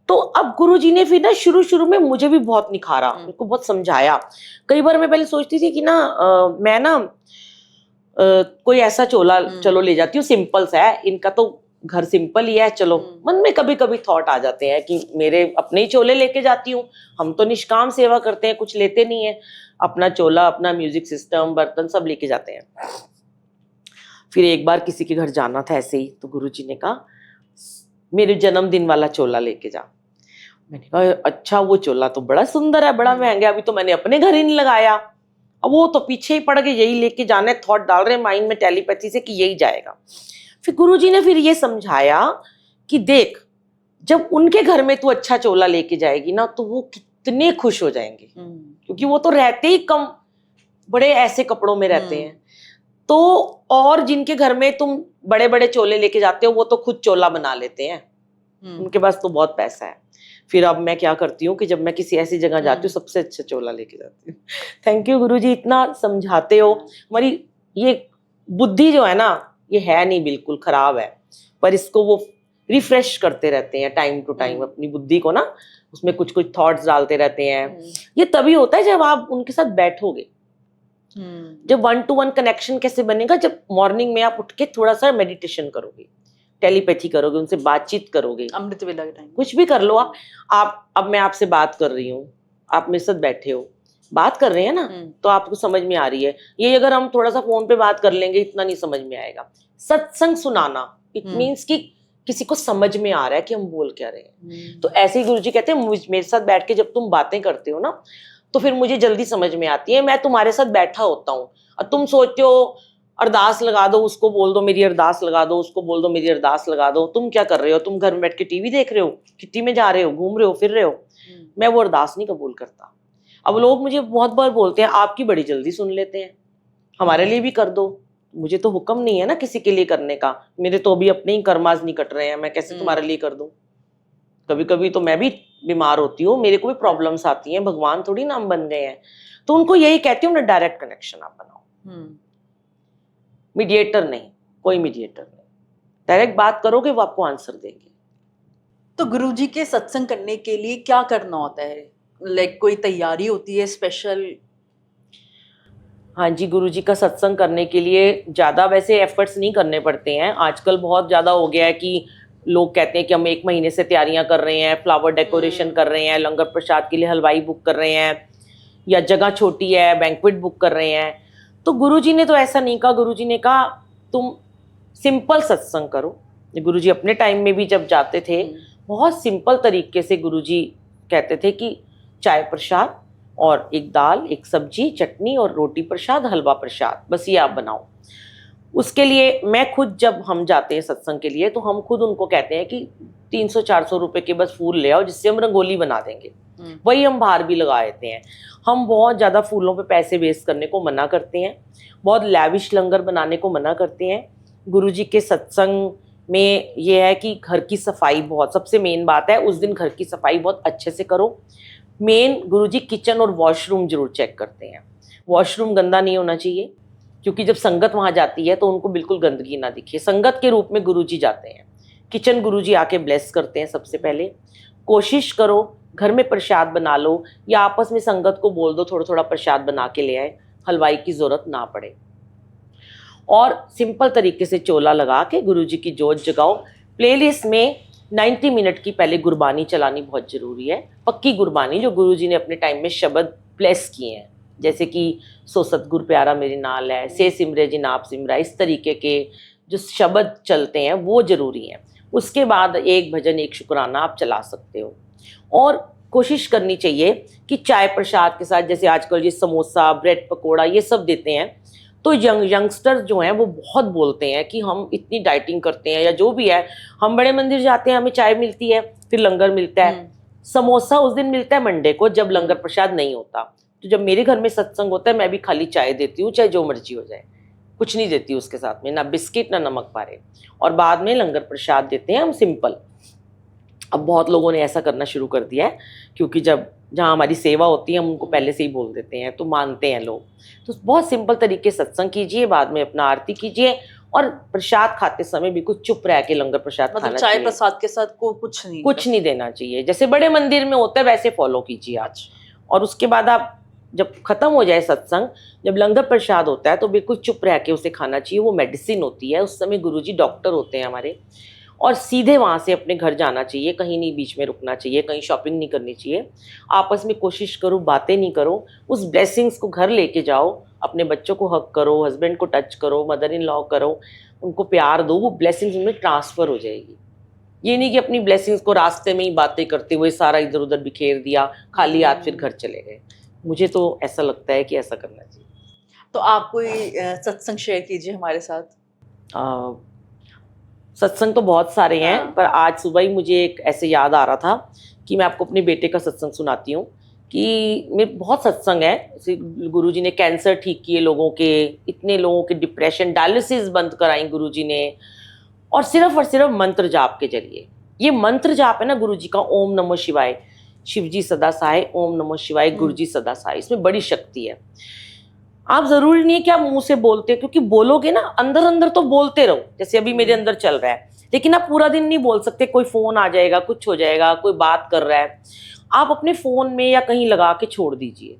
तो अब गुरुजी ने फिर ना शुरू में मुझे भी बहुत निखारा, उनको बहुत समझाया। कई बार मैं पहले सोचती थी कि ना मैं ना कोई ऐसा चोला चलो ले जाती हूँ, सिंपल सा है, इनका तो घर सिंपल ही है, चलो। मन में कभी कभी थॉट आ जाते हैं कि मेरे अपने ही चोले लेके जाती हूँ, हम तो निष्काम सेवा करते हैं, कुछ लेते नहीं है, अपना चोला, अपना म्यूजिक सिस्टम, बर्तन सब लेके जाते हैं। फिर एक बार किसी के घर जाना था ऐसे ही, तो गुरुजी ने कहा मेरे जन्मदिन वाला चोला लेके जा। मैंने कहा अच्छा, वो चोला तो बड़ा सुंदर है, बड़ा महंगा, अभी तो मैंने अपने घर ही नहीं लगाया। अब वो तो पीछे ही पड़ गए, यही लेके जाना है, थॉट डाल रहे माइंड में टेलीपैथी से कि यही जाएगा। फिर गुरुजी ने फिर ये समझाया कि देख, जब उनके घर में तू अच्छा चोला लेके जाएगी ना, तो वो कितने खुश हो जाएंगे, क्योंकि वो तो रहते ही कम बड़े ऐसे कपड़ों में रहते हैं। तो और जिनके घर में तुम बड़े बड़े चोले लेके जाते हो, वो तो खुद चोला बना लेते हैं, उनके पास तो बहुत पैसा है। फिर अब मैं क्या करती हूँ कि जब मैं किसी ऐसी जगह जाती हूँ, सबसे अच्छा चोला लेके जाती हूँ। थैंक यू गुरुजी, इतना समझाते हो। हमारी ये बुद्धि जो है ना, ये है नहीं, बिल्कुल खराब है, पर इसको वो रिफ्रेश करते रहते हैं टाइम टू टाइम अपनी बुद्धि को ना, उसमें कुछ कुछ थॉट्स डालते रहते हैं। ये तभी होता है जब आप उनके साथ बैठोगे। जब 1-to-1 कनेक्शन कैसे बनेगा, जब मॉर्निंग में आप उठ के थोड़ा सा मेडिटेशन करोगे, टेलीपैथी करोगे, उनसे बातचीत करोगे, अमृत वेला के टाइम कुछ भी कर लो आप। अब मैं आपसे बात कर रही हूँ, आप मेरे साथ बैठे हो, बात कर रहे हैं ना, तो आपको समझ में आ रही है। ये अगर हम थोड़ा सा फोन पे बात कर लेंगे, इतना नहीं समझ में आएगा। सत्संग सुनाना, इट मीन्स कि किसी को समझ में आ रहा है कि हम बोल क्या रहे हैं। तो ऐसे ही गुरुजी कहते हैं, मेरे साथ बैठ के जब तुम बातें करते हो ना, तो फिर मुझे जल्दी समझ में आती है। मैं तुम्हारे साथ बैठा होता हूँ और तुम सोचते हो अरदास लगा दो, उसको बोल दो मेरी अरदास लगा दो, उसको बोल दो मेरी अरदास लगा दो। तुम क्या कर रहे हो? तुम घर में बैठ के टीवी देख रहे हो, किट्टी में जा रहे हो, घूम रहे हो, फिर रहे हो। मैं वो अरदास नहीं कबूल करता। अब लोग मुझे बहुत बार बोलते हैं आपकी बड़ी जल्दी सुन लेते हैं, हमारे लिए भी कर दो। मुझे तो हुक्म नहीं है ना किसी के लिए करने का, मेरे तो अभी अपने ही कर्माज नहीं कट रहे हैं, मैं कैसे तुम्हारे लिए कर दूं। कभी कभी तो मैं भी बीमार होती हूँ, मेरे को भी प्रॉब्लम्स आती हैं, भगवान थोड़ी ना हम बन गए हैं। तो उनको यही कहती हूँ ना, डायरेक्ट कनेक्शन आप बनाओ, मीडिएटर नहीं, कोई मीडिएटर नहीं, डायरेक्ट बात करोगे वो आपको आंसर देंगे। तो गुरुजी के सत्संग करने के लिए क्या करना होता है? लाइक कोई तैयारी होती है स्पेशल? हाँ जी, गुरुजी का सत्संग करने के लिए ज़्यादा वैसे एफर्ट्स नहीं करने पड़ते हैं। आजकल बहुत ज़्यादा हो गया है कि लोग कहते हैं कि हम 1 महीने से तैयारियां कर रहे हैं, फ्लावर डेकोरेशन कर रहे हैं, लंगर प्रसाद के लिए हलवाई बुक कर रहे हैं, या जगह छोटी है बैंक्वेट बुक कर रहे हैं। तो गुरुजी ने तो ऐसा नहीं कहा। गुरुजी ने कहा तुम सिंपल सत्संग करो। गुरुजी अपने टाइम में भी जब जाते थे, बहुत सिंपल तरीके से गुरुजी कहते थे कि चाय प्रसाद और एक दाल, एक सब्जी, चटनी और रोटी प्रसाद, हलवा प्रसाद, बस ये आप बनाओ। उसके लिए मैं खुद, जब हम जाते हैं सत्संग के लिए, तो हम खुद उनको कहते हैं कि 300-400 रुपए के बस फूल ले आओ, जिससे हम रंगोली बना देंगे। वही हम बाहर भी लगा देते हैं। हम बहुत ज़्यादा फूलों पे पैसे वेस्ट करने को मना करते हैं, बहुत लैविश लंगर बनाने को मना करते हैं। गुरुजी के सत्संग में ये है कि घर की सफाई बहुत सबसे मेन बात है। उस दिन घर की सफाई बहुत अच्छे से करो। मेन गुरुजी किचन और वॉशरूम जरूर चेक करते हैं। वॉशरूम गंदा नहीं होना चाहिए, क्योंकि जब संगत वहाँ जाती है तो उनको बिल्कुल गंदगी ना दिखे। संगत के रूप में गुरुजी जाते हैं, किचन गुरुजी आके ब्लेस करते हैं। सबसे पहले कोशिश करो घर में प्रसाद बना लो, या आपस में संगत को बोल दो थोड़ा थोड़ा प्रसाद बना के ले आए, हलवाई की जरूरत ना पड़े। और सिंपल तरीके से चोला लगा के गुरुजी की जोत जगाओ। प्लेलिस्ट में 90 मिनट की पहले गुरबानी चलानी बहुत ज़रूरी है, पक्की गुरबानी जो गुरुजी ने अपने टाइम में शब्द प्लेस किए हैं, जैसे कि सो सतगुर प्यारा मेरे नाल है, से सिमरे जिन आप सिमरा, इस तरीके के जो शब्द चलते हैं वो ज़रूरी हैं। उसके बाद एक भजन, एक शुक्राना आप चला सकते हो। और कोशिश करनी चाहिए कि चाय प्रसाद के साथ, जैसे आजकल ये समोसा, ब्रेड पकोड़ा, ये सब देते हैं, तो यंगस्टर्स जो हैं वो बहुत बोलते हैं कि हम इतनी डाइटिंग करते हैं या जो भी है, हम बड़े मंदिर जाते हैं, हमें चाय मिलती है, फिर लंगर मिलता है। समोसा उस दिन मिलता है मंडे को, जब लंगर प्रसाद नहीं होता। तो जब मेरे घर में सत्संग होता है, मैं भी खाली चाय देती हूँ, चाहे जो मर्जी हो जाए, कुछ नहीं देती उसके साथ में, ना बिस्किट ना नमक पारे। और बाद में लंगर प्रसाद देते हैं हम सिंपल। अब बहुत लोगों ने ऐसा करना शुरू कर दिया है, क्योंकि जब जहाँ हमारी सेवा होती है हम उनको पहले से ही बोल देते हैं, तो मानते हैं लोग। तो बहुत सिंपल तरीके से सत्संग कीजिए, बाद में अपना आरती कीजिए, और प्रसाद खाते समय बिल्कुल चुप रह के लंगर प्रसाद मतलब खाना चाय चाहिए। प्रसाद के साथ को कुछ नहीं देना चाहिए, जैसे बड़े मंदिर में होता है वैसे फॉलो कीजिए आज। और उसके बाद आप जब खत्म हो जाए सत्संग, जब लंगर प्रसाद होता है तो बिल्कुल चुप रह के उसे खाना चाहिए। वो मेडिसिन होती है, उस समय गुरुजी डॉक्टर होते हैं हमारे, और सीधे वहाँ से अपने घर जाना चाहिए, कहीं नहीं बीच में रुकना चाहिए, कहीं शॉपिंग नहीं करनी चाहिए। आपस में कोशिश करो, बातें नहीं करो, उस ब्लेसिंग्स को घर लेके जाओ, अपने बच्चों को हक करो, हस्बैंड को टच करो, मदर इन लॉ करो, उनको प्यार दो, वो ब्लेसिंग्स उनमें ट्रांसफ़र हो जाएगी। ये नहीं कि अपनी ब्लेसिंग्स को रास्ते में ही बातें करते हुए सारा इधर उधर बिखेर दिया, खाली हाथ फिर घर चले गए। मुझे तो ऐसा लगता है कि ऐसा करना चाहिए। तो आप कोई सत्संग शेयर कीजिए हमारे साथ। सत्संग तो बहुत सारे हैं, हाँ। पर आज सुबह ही मुझे एक ऐसे याद आ रहा था कि मैं आपको अपने बेटे का सत्संग सुनाती हूँ। कि मैं बहुत सत्संग है, गुरुजी ने कैंसर ठीक किए लोगों के, इतने लोगों के डिप्रेशन, डायलिसिस बंद कराई गुरुजी ने, और सिर्फ मंत्र जाप के जरिए। ये मंत्र जाप है ना गुरुजी का, ओम नमः शिवाय, शिवजी सदा सहाय, ओम नमः शिवाय, गुरुजी सदा सहाय, इसमें बड़ी शक्ति है। आप जरूरी नहीं है कि आप मुंह से बोलते, क्योंकि बोलोगे ना अंदर अंदर तो बोलते रहो, जैसे अभी मेरे अंदर चल रहा है, लेकिन आप पूरा दिन नहीं बोल सकते, कोई फोन आ जाएगा, कुछ हो जाएगा, कोई बात कर रहा है। आप अपने फोन में या कहीं लगा के छोड़ दीजिए,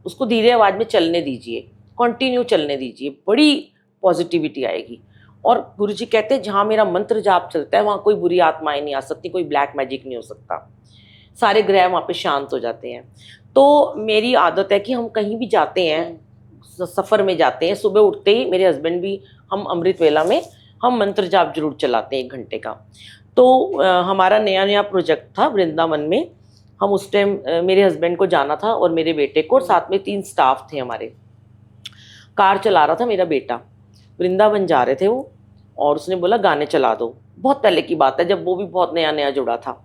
उसको धीरे आवाज में चलने दीजिए, कंटिन्यू चलने दीजिए, बड़ी पॉजिटिविटी आएगी। और गुरुजी कहते हैं जहाँ मेरा मंत्र जाप चलता है वहाँ कोई बुरी आत्माएं नहीं आ सकती, कोई ब्लैक मैजिक नहीं हो सकता, सारे ग्रह वहाँ पे शांत हो जाते हैं। तो मेरी आदत है कि हम कहीं भी जाते हैं, सफ़र में जाते हैं, सुबह उठते ही मेरे हस्बैंड भी, हम अमृत वेला में हम मंत्र जाप जरूर चलाते हैं 1 घंटे का। तो हमारा नया प्रोजेक्ट था वृंदावन में, हम उस टाइम मेरे हस्बैंड को जाना था और मेरे बेटे को, और साथ में 3 स्टाफ थे हमारे। कार चला रहा था मेरा बेटा, वृंदावन जा रहे थे वो, और उसने बोला गाने चला दो। बहुत पहले की बात है, जब वो भी बहुत नया जुड़ा था।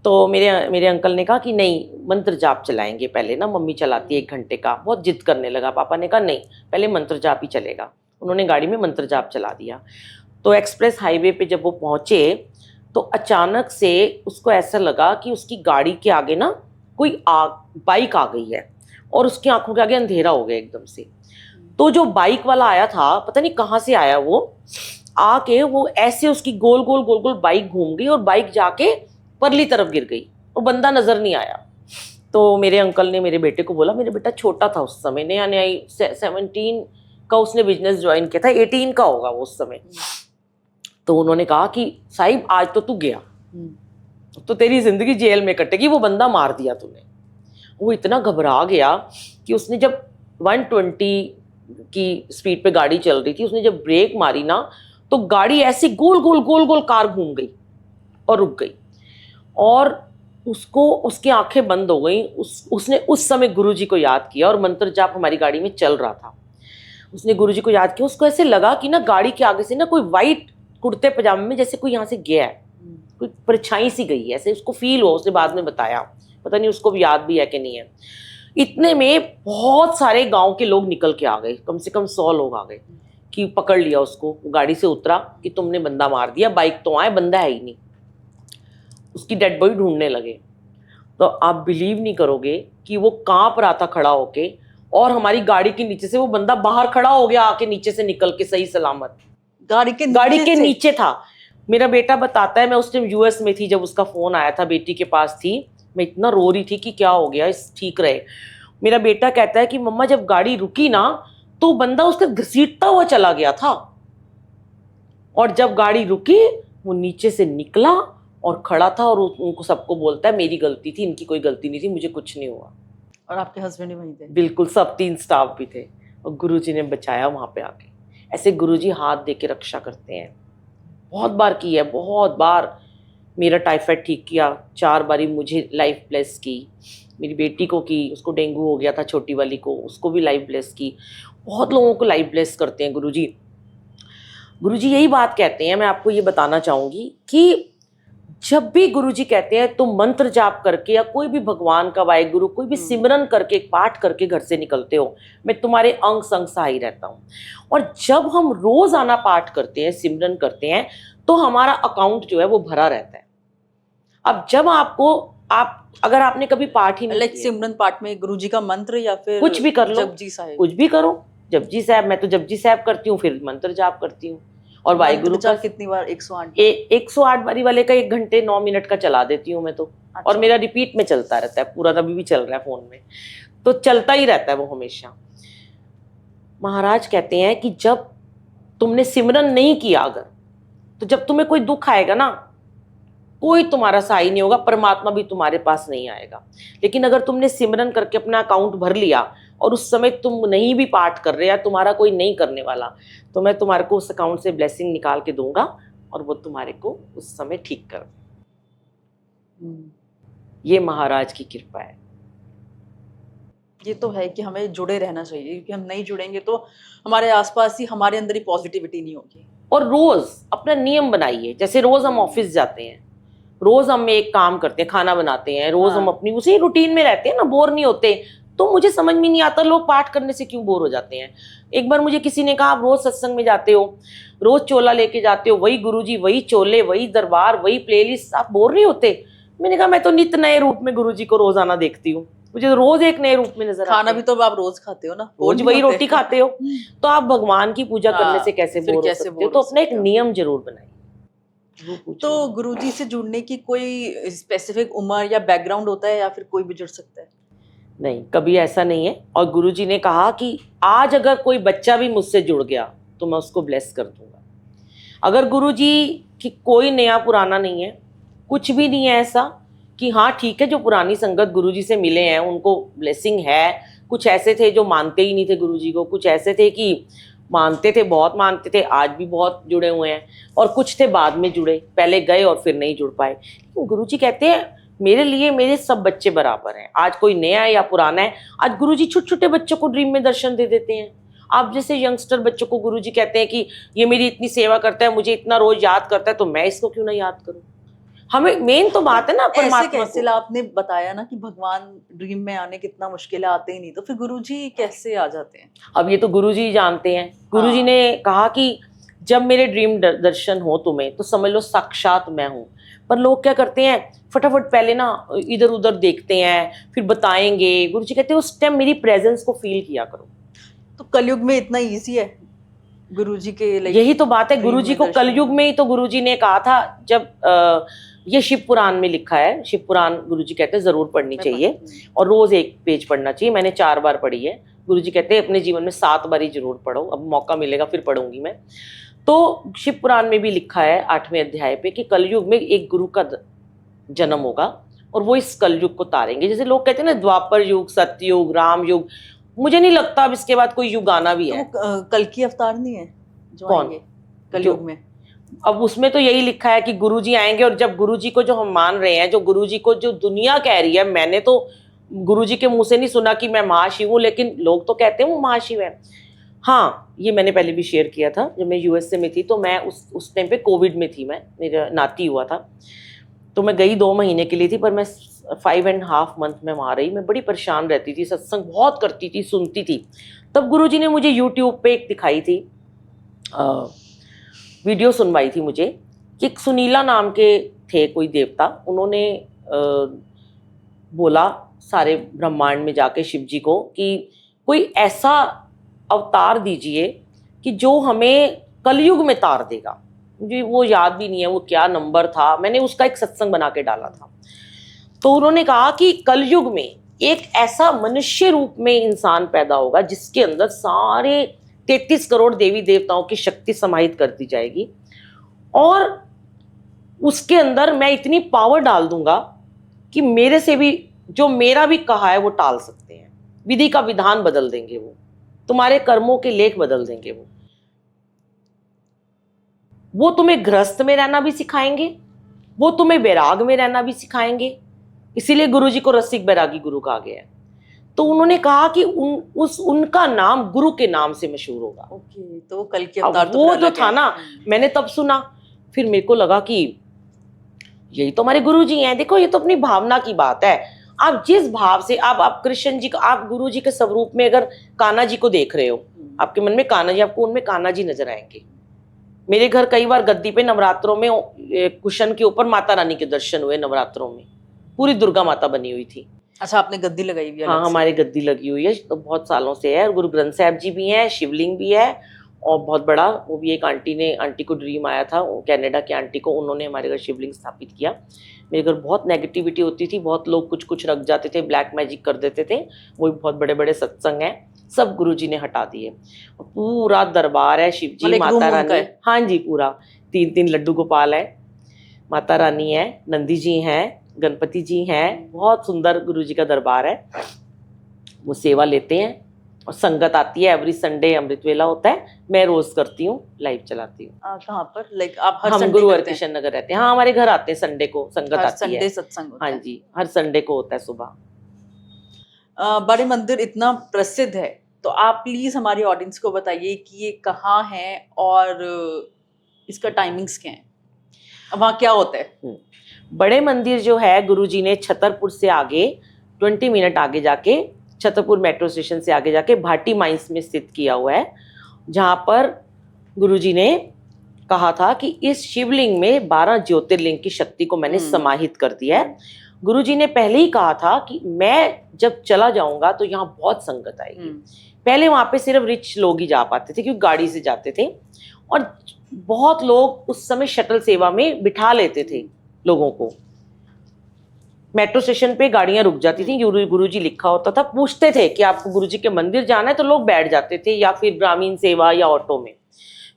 तो मेरे अंकल ने कहा कि नहीं, मंत्र जाप चलाएंगे पहले ना, मम्मी चलाती है 1 घंटे का। बहुत जिद करने लगा, पापा ने कहा नहीं, पहले मंत्र जाप ही चलेगा। उन्होंने गाड़ी में मंत्र जाप चला दिया। तो एक्सप्रेस हाईवे पे जब वो पहुंचे तो अचानक से उसको ऐसा लगा कि उसकी गाड़ी के आगे ना कोई बाइक आ गई है, और उसकी आंखों के आगे अंधेरा हो गया एकदम से। तो जो बाइक वाला आया था, पता नहीं कहाँ से आया, वो आके वो ऐसे उसकी गोल गोल बाइक घूम गई, और बाइक जाके परली तरफ गिर गई, और बंदा नजर नहीं आया। तो मेरे अंकल ने मेरे बेटे को बोला, मेरे बेटा छोटा था उस समय, नया 17 का उसने बिजनेस ज्वाइन किया था, 18 का होगा वो उस समय। तो उन्होंने कहा कि साहिब आज तो तू गया, तो तेरी जिंदगी जेल में कटेगी, वो बंदा मार दिया तूने। वो इतना घबरा गया कि उसने जब 120 की स्पीड पे गाड़ी चल रही थी, उसने जब ब्रेक मारी ना, तो गाड़ी ऐसे गोल गोल कार घूम गई और रुक गई, और उसकी आंखें बंद हो गई। उसने उस समय गुरुजी को याद किया, और मंत्र जाप हमारी गाड़ी में चल रहा था। उसने गुरुजी को याद किया, उसको ऐसे लगा कि ना गाड़ी के आगे से ना कोई वाइट कुर्ते पजामे में जैसे कोई यहाँ से गया है, कोई परछाई सी गई है, ऐसे उसको फील हुआ। उसने बाद में बताया, पता नहीं उसको भी याद भी है कि नहीं है। इतने में बहुत सारे गांव के लोग निकल के आ गए, कम से कम 100 लोग आ गए, कि पकड़ लिया उसको। वो गाड़ी से उतरा कि तुमने बंदा मार दिया, बाइक तो आए, बंदा है ही नहीं। उसकी डेड बॉडी ढूंढने लगे। तो आप बिलीव नहीं करोगे कि वो कांप रहा था खड़ा होके, और हमारी गाड़ी के नीचे से वो बंदा बाहर खड़ा हो गया, आके नीचे से निकल के सही सलामत। गाड़ी के नीचे था। मेरा बेटा बताता है, मैं उस टाइम यूएस में थी जब उसका फोन आया था, बेटी के पास थी, मैं इतना रो रही थी कि क्या हो गया, इस ठीक रहे। मेरा बेटा कहता है कि मम्मा जब गाड़ी रुकी ना, तो बंदा उसका घसीटता हुआ चला गया था, और जब गाड़ी रुकी वो नीचे से निकला और खड़ा था, और उनको सबको बोलता है मेरी गलती थी, इनकी कोई गलती नहीं थी, मुझे कुछ नहीं हुआ। और आपके हस्बैंड ही वहीं थे? बिल्कुल, सब 3 स्टाफ भी थे, और गुरुजी ने बचाया वहां पे आके। ऐसे गुरुजी हाथ दे के रक्षा करते हैं। बहुत बार की है, बहुत बार। मेरा टाइफाइड ठीक किया, 4 बारी मुझे लाइफ ब्लेस की, मेरी बेटी को की, उसको डेंगू हो गया था छोटी वाली को, उसको भी लाइफ ब्लेस की। बहुत लोगों को लाइफ ब्लेस करते हैं गुरुजी। गुरुजी यही बात कहते हैं, मैं आपको ये बताना चाहूँगी कि जब भी गुरुजी कहते हैं तो मंत्र जाप करके या कोई भी भगवान का वाहेगुरु कोई भी सिमरन करके पाठ करके घर से निकलते हो, मैं तुम्हारे अंग संग सहाय रहता हूँ। और जब हम रोज आना पाठ करते हैं, सिमरन करते हैं, तो हमारा अकाउंट जो है वो भरा रहता है। अब जब आप अगर आपने कभी पाठ ही नहीं लाइक किया, सिमरन पाठ में गुरुजी का मंत्र या फिर कुछ भी कर लो, जपजी साहिब, कुछ भी करो, जपजी साहब, मैं तो जपजी साहब करती हूँ, फिर मंत्र जाप करती हूँ। और वाहेगुरु का कितनी बार? 108 108 बारी वाले का 1 घंटे 9 मिनट का चला देती हूँ मैं तो। अच्छा। और मेरा रिपीट में चलता रहता है पूरा, अभी भी चल रहा है फोन में, तो चलता ही रहता है वो हमेशा। महाराज कहते हैं कि जब तुमने सिमरन नहीं किया अगर, तो जब तुम्हें कोई दुख आएगा ना, कोई तुम्हारा सहाय नहीं होगा, परमात्मा भी तुम्हारे पास नहीं आएगा। लेकिन अगर तुमने सिमरन करके अपना अकाउंट भर लिया और उस समय तुम नहीं भी पाठ कर रहे या तुम्हारा कोई नहीं करने वाला, तो मैं तुम्हारे को उस अकाउंट से ब्लेसिंग निकाल के दूंगा और वो तुम्हारे को उस समय ठीक कर दे। ये महाराज की कृपा है। ये तो है कि हमें जुड़े रहना चाहिए, क्योंकि हम नहीं जुड़ेंगे तो हमारे आसपास ही, हमारे अंदर ही पॉजिटिविटी नहीं होगी। और रोज अपना नियम बनाइए, जैसे रोज हम ऑफिस जाते हैं, रोज हम एक काम करते हैं, खाना बनाते हैं, रोज हम अपनी उसी रूटीन में रहते हैं ना, बोर नहीं होते। तो मुझे समझ में नहीं आता लोग पाठ करने से क्यों बोर हो जाते हैं। एक बार मुझे किसी ने कहा, आप रोज सत्संग में जाते हो, रोज चोला लेके जाते हो, वही गुरुजी, वही चोले, वही दरबार, वही प्लेलिस्ट, आप बोर नहीं होते? मैंने कहा मैं तो नित्य नए रूप में गुरुजी को रोजाना देखती हूँ, मुझे तो रोज एक नए रूप में नजर आता है। खाना भी तो आप रोज खाते हो ना, रोज वही रोटी खाते हो, तो आप भगवान की पूजा करने से कैसे बोर हो सकते हो? तो अपना एक नियम जरूर बनाइए। तो गुरुजी से जुड़ने की कोई स्पेसिफिक उम्र या बैकग्राउंड होता है, या फिर कोई भी जुड़ सकता है? नहीं, कभी ऐसा नहीं है। और गुरुजी ने कहा कि आज अगर कोई बच्चा भी मुझसे जुड़ गया तो मैं उसको ब्लेस कर दूंगा। अगर गुरुजी की कोई नया पुराना नहीं है, कुछ भी नहीं है ऐसा कि हाँ ठीक है जो पुरानी संगत गुरुजी से मिले हैं उनको ब्लेसिंग है। कुछ ऐसे थे जो मानते ही नहीं थे गुरुजी को, कुछ ऐसे थे कि मानते थे, बहुत मानते थे, आज भी बहुत जुड़े हुए हैं, और कुछ थे बाद में जुड़े, पहले गए और फिर नहीं जुड़ पाए। गुरुजी कहते हैं मेरे लिए मेरे सब बच्चे बराबर हैं, आज कोई नया है या पुराना है। आज गुरुजी छोटे छोटे बच्चों को ड्रीम में दर्शन दे देते हैं। आप जैसे यंगस्टर बच्चों को गुरुजी कहते हैं कि ये मेरी इतनी सेवा करता है, मुझे इतना रोज याद करता है, तो मैं इसको क्यों ना याद करूं। हमें मेन तो बात है ना परमात्मा कैसे आपने बताया ना कि भगवान ड्रीम में आने कितना मुश्किल है, आते ही नहीं, तो फिर गुरुजी कैसे आ जाते हैं? अब ये तो गुरुजी ही जानते हैं। गुरुजी ने कहा कि जब मेरे ड्रीम दर्शन हो तुम्हें तो समझ लो साक्षात मैं हूँ। पर लोग क्या करते हैं, फटाफट पहले ना इधर उधर देखते हैं, फिर बताएंगे। गुरुजी कहते हैं उस टाइम मेरी प्रेजेंस को फील किया करो। तो कलयुग में इतना इजी है गुरुजी के लिए? यही तो बात है, गुरुजी को कलयुग में ही तो गुरुजी ने कहा था। जब ये शिव पुराण में लिखा है, शिव पुराण गुरुजी कहते हैं जरूर पढ़नी चाहिए और रोज एक पेज पढ़ना चाहिए। मैंने 4 बार पढ़ी है। गुरुजी कहते हैं अपने जीवन में 7 बार ही जरूर पढ़ो, अब मौका मिलेगा फिर पढ़ूंगी मैं। तो शिव पुराण में भी लिखा है 8वें अध्याय पे कि कलयुग में एक गुरु का जन्म होगा और वो इस कलयुग को तारेंगे। जैसे लोग कहते हैं ना द्वापर युग, सतयुग, राम युग, मुझे नहीं लगता अब इसके बाद कोई युग आना भी है। तो कल की अवतार नहीं है जो कौन? आएंगे कलयुग में? अब उसमें तो यही लिखा है कि गुरुजी आएंगे, और जब गुरुजी को जो हम मान रहे हैं, जो गुरुजी को जो दुनिया कह रही है, मैंने तो गुरुजी के मुंह से नहीं सुना कि मैं महाशिव हूँ, लेकिन लोग तो कहते हैं वो महाशिव है। हाँ, ये मैंने पहले भी शेयर किया था। जब मैं यूएसए में थी तो मैं उस टाइम पे कोविड में थी, मैं, मेरा नाती हुआ था, तो मैं गई 2 महीने के लिए थी, पर मैं 5.5 मंथ में वहाँ रही। मैं बड़ी परेशान रहती थी, सत्संग बहुत करती थी, सुनती थी। तब गुरुजी ने मुझे यूट्यूब पे एक दिखाई थी वीडियो, सुनवाई थी मुझे कि एक सुनीला नाम के थे कोई देवता, उन्होंने बोला सारे ब्रह्मांड में जाके शिव जी को कि कोई ऐसा अवतार दीजिए कि जो हमें कलयुग में तार देगा। मुझे वो याद भी नहीं है वो क्या नंबर था, मैंने उसका एक सत्संग बना के डाला था। तो उन्होंने कहा कि कलयुग में एक ऐसा मनुष्य रूप में इंसान पैदा होगा जिसके अंदर सारे 33 करोड़ देवी देवताओं की शक्ति समाहित कर दी जाएगी, और उसके अंदर मैं इतनी पावर डाल दूंगा कि मेरे से भी जो मेरा भी कहा है वो टाल सकते हैं। विधि का विधान बदल देंगे वो, तुम्हारे कर्मों के लेख बदल देंगे वो तुम्हें गृहस्थ में रहना भी सिखाएंगे, वो तुम्हें वैराग में रहना भी सिखाएंगे, इसीलिए गुरुजी को रसिक बैरागी गुरु कहा गया है। तो उन्होंने कहा कि उनका नाम गुरु के नाम से मशहूर होगा। ओके, तो कल के अब अवतार तो वो फिर जो अलग था है। ना, मैंने तब सुना, फिर मेरे को लगा कि यही तो हमारे गुरु जी हैं। देखो ये तो अपनी भावना की बात है। आप जिस भाव से आप कृष्ण जी को, आप गुरु जी के स्वरूप में अगर कान्हा जी को देख रहे हो, आपके मन में कान्हा जी, आपको उनमें कान्हा जी नजर आएंगे। मेरे घर कई बार गद्दी पे नवरात्रों में कुशन के ऊपर माता रानी के दर्शन हुए। नवरात्रों में पूरी दुर्गा माता बनी हुई थी। अच्छा, आपने गद्दी लगाई हुई है हाँ, अलग से? हमारी गद्दी लगी हुई है, तो बहुत सालों से है। गुरु ग्रंथ साहब जी भी हैं, शिवलिंग भी है, और बहुत बड़ा वो भी एक आंटी को ड्रीम आया था, वो कनाडा की आंटी को, उन्होंने हमारे घर शिवलिंग स्थापित किया। मेरे घर बहुत नेगेटिविटी होती थी, बहुत लोग कुछ कुछ रख जाते थे, ब्लैक मैजिक कर देते थे। वो भी बहुत बड़े बड़े सत्संग हैं, सब गुरुजी ने हटा दिए। पूरा दरबार है, शिव जी, माता रानी, हाँ जी, पूरा 3-3 लड्डू गोपाल है, माता रानी है, नंदी जी हैं, गणपति जी हैं। बहुत सुंदर गुरुजी का दरबार है। वो सेवा लेते हैं और संगत आती है। एवरी संडे अमृत वेला होता है, मैं रोज करती हूँ, लाइव चलाती हूँ। कहाँ पर? लाइक आप हर हम संडे गुरु करते हैं? हरकिशन नगर रहते हैं। हाँ, हमारे घर आते हैं संडे को, संगत हर आती संडे है। सत्संग होता हाँ है? जी, हर संडे को होता है सुबह। बड़े मंदिर इतना प्रसिद्ध है, तो आप प्लीज हमारी ऑडियंस को बताइए कि ये कहाँ है और इसका टाइमिंग्स क्या है, वहाँ क्या होता है? बड़े मंदिर जो है, गुरुजी ने छतरपुर से आगे 20 मिनट आगे जाके, छतरपुर मेट्रो स्टेशन से आगे जाके भाटी माइंस में स्थित किया हुआ है, जहाँ पर गुरुजी ने कहा था कि इस शिवलिंग में 12 ज्योतिर्लिंग की शक्ति को मैंने समाहित कर दिया है। गुरुजी ने पहले ही कहा था कि मैं जब चला जाऊंगा तो यहाँ बहुत संगत आएगी। पहले वहां पे सिर्फ रिच लोग ही जा पाते थे, क्योंकि गाड़ी से जाते थे, और बहुत लोग उस समय शटल सेवा में बिठा लेते थे लोगों को। मेट्रो स्टेशन पे गाड़ियां रुक जाती थी, गुरुजी लिखा होता था, पूछते थे कि आपको गुरुजी के मंदिर जाना है, तो लोग बैठ जाते थे, या फिर ग्रामीण सेवा या ऑटो में।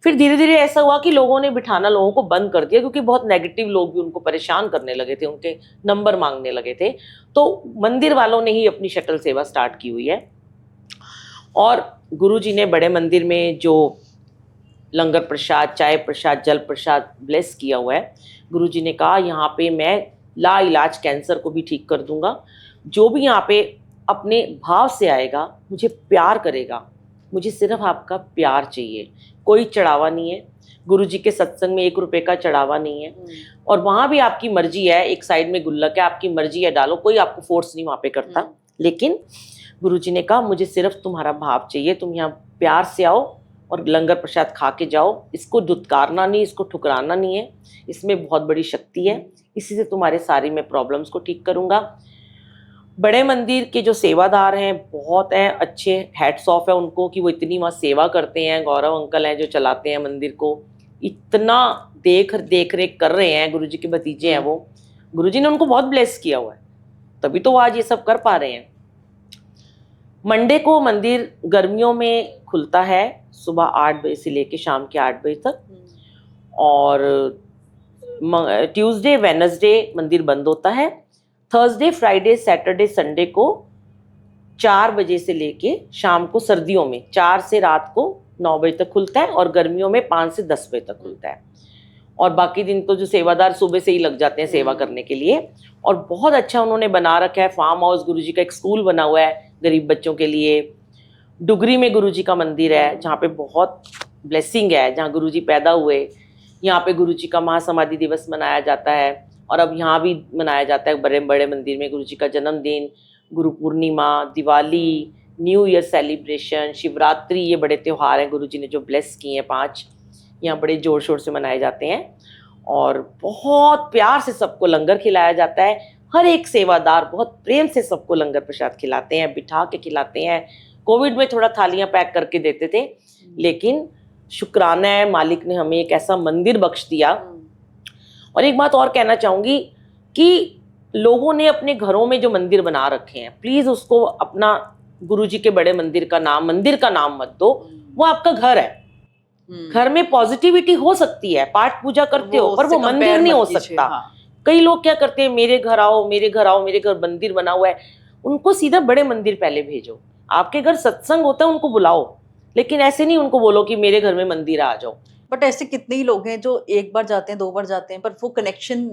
फिर धीरे धीरे ऐसा हुआ कि लोगों ने बिठाना लोगों को बंद कर दिया, क्योंकि बहुत नेगेटिव लोग भी उनको परेशान करने लगे थे, उनके नंबर मांगने लगे थे। तो मंदिर वालों ने ही अपनी शटल सेवा स्टार्ट की हुई है। और गुरुजी ने बड़े मंदिर में जो लंगर प्रसाद, चाय प्रसाद, जल प्रसाद ब्लेस किया हुआ है, गुरुजी ने कहा यहाँ पे मैं ला इलाज कैंसर को भी ठीक कर दूंगा। जो भी यहाँ पे अपने भाव से आएगा, मुझे प्यार करेगा, मुझे सिर्फ आपका प्यार चाहिए, कोई चढ़ावा नहीं है। गुरुजी के सत्संग में 1 रुपए का चढ़ावा नहीं है। और वहाँ भी आपकी मर्जी है, एक साइड में गुल्लक है, आपकी मर्जी है डालो, कोई आपको फोर्स नहीं वहाँ पे करता। लेकिन गुरुजी ने कहा मुझे सिर्फ तुम्हारा भाव चाहिए, तुम यहाँ प्यार से आओ और लंगर प्रसाद खा के जाओ। इसको दुत्कारना नहीं, इसको ठुकराना नहीं है, इसमें बहुत बड़ी शक्ति है, इसी से तुम्हारे सारी मैं प्रॉब्लम्स को ठीक करूँगा। बड़े मंदिर के जो सेवादार हैं बहुत हैं अच्छे, हैट्स ऑफ है उनको कि वो इतनी वहाँ सेवा करते हैं। गौरव अंकल हैं जो चलाते हैं मंदिर को, इतना देख रेख कर रहे हैं। गुरुजी के भतीजे हैं वो, गुरुजी ने उनको बहुत ब्लेस किया हुआ है, तभी तो वो आज ये सब कर पा रहे हैं। मंडे को मंदिर गर्मियों में खुलता है सुबह 8 बजे से लेके शाम के 8 बजे तक, और ट्यूसडे वेडनेसडे मंदिर बंद होता है। थर्सडे, फ्राइडे, सैटरडे, संडे को 4 बजे से लेके शाम को, सर्दियों में 4 से रात को 9 बजे तक खुलता है, और गर्मियों में 5 से 10 बजे तक खुलता है। और बाकी दिन तो जो सेवादार सुबह से ही लग जाते हैं सेवा करने के लिए। और बहुत अच्छा उन्होंने बना रखा है फार्म हाउस, गुरुजी का एक स्कूल बना हुआ है गरीब बच्चों के लिए। डुगरी में गुरुजी का मंदिर है जहाँ पे बहुत ब्लेसिंग है, जहाँ गुरुजी पैदा हुए। यहाँ पे गुरुजी का महासमाधि दिवस मनाया जाता है, और अब यहाँ भी मनाया जाता है बड़े बड़े मंदिर में गुरुजी का जन्मदिन, Guru Purnima, Diwali, new year celebration, Shivratri. ये बड़े त्यौहार हैं गुरुजी ने जो ब्लेस किए हैं 5, यहाँ बड़े जोर शोर से मनाए जाते हैं। और बहुत प्यार से सबको लंगर खिलाया जाता है। हर एक सेवादार बहुत प्रेम से सबको लंगर प्रसाद खिलाते हैं, बिठा के खिलाते हैं। कोविड में थोड़ा थालियाँ पैक करके देते थे, लेकिन शुक्राना है मालिक ने हमें एक ऐसा मंदिर बख्श दिया। और एक बात और कहना चाहूँगी कि लोगों ने अपने घरों में जो मंदिर बना रखे हैं, प्लीज़ उसको अपना गुरुजी के बड़े मंदिर का नाम मत दो। वो आपका घर है, घर में पॉजिटिविटी हो सकती है, पाठ पूजा करते हो, पर वो मंदिर नहीं हो सकता। कई लोग क्या करते हैं, मेरे घर आओ, मेरे घर मंदिर बना हुआ है। उनको सीधा बड़े मंदिर पहले भेजो। आपके घर सत्संग होता है, उनको बुलाओ, लेकिन ऐसे नहीं उनको बोलो कि मेरे घर में मंदिर आ जाओ। बट ऐसे कितने ही लोग हैं जो एक बार जाते हैं, 2 बार जाते हैं, पर वो कनेक्शन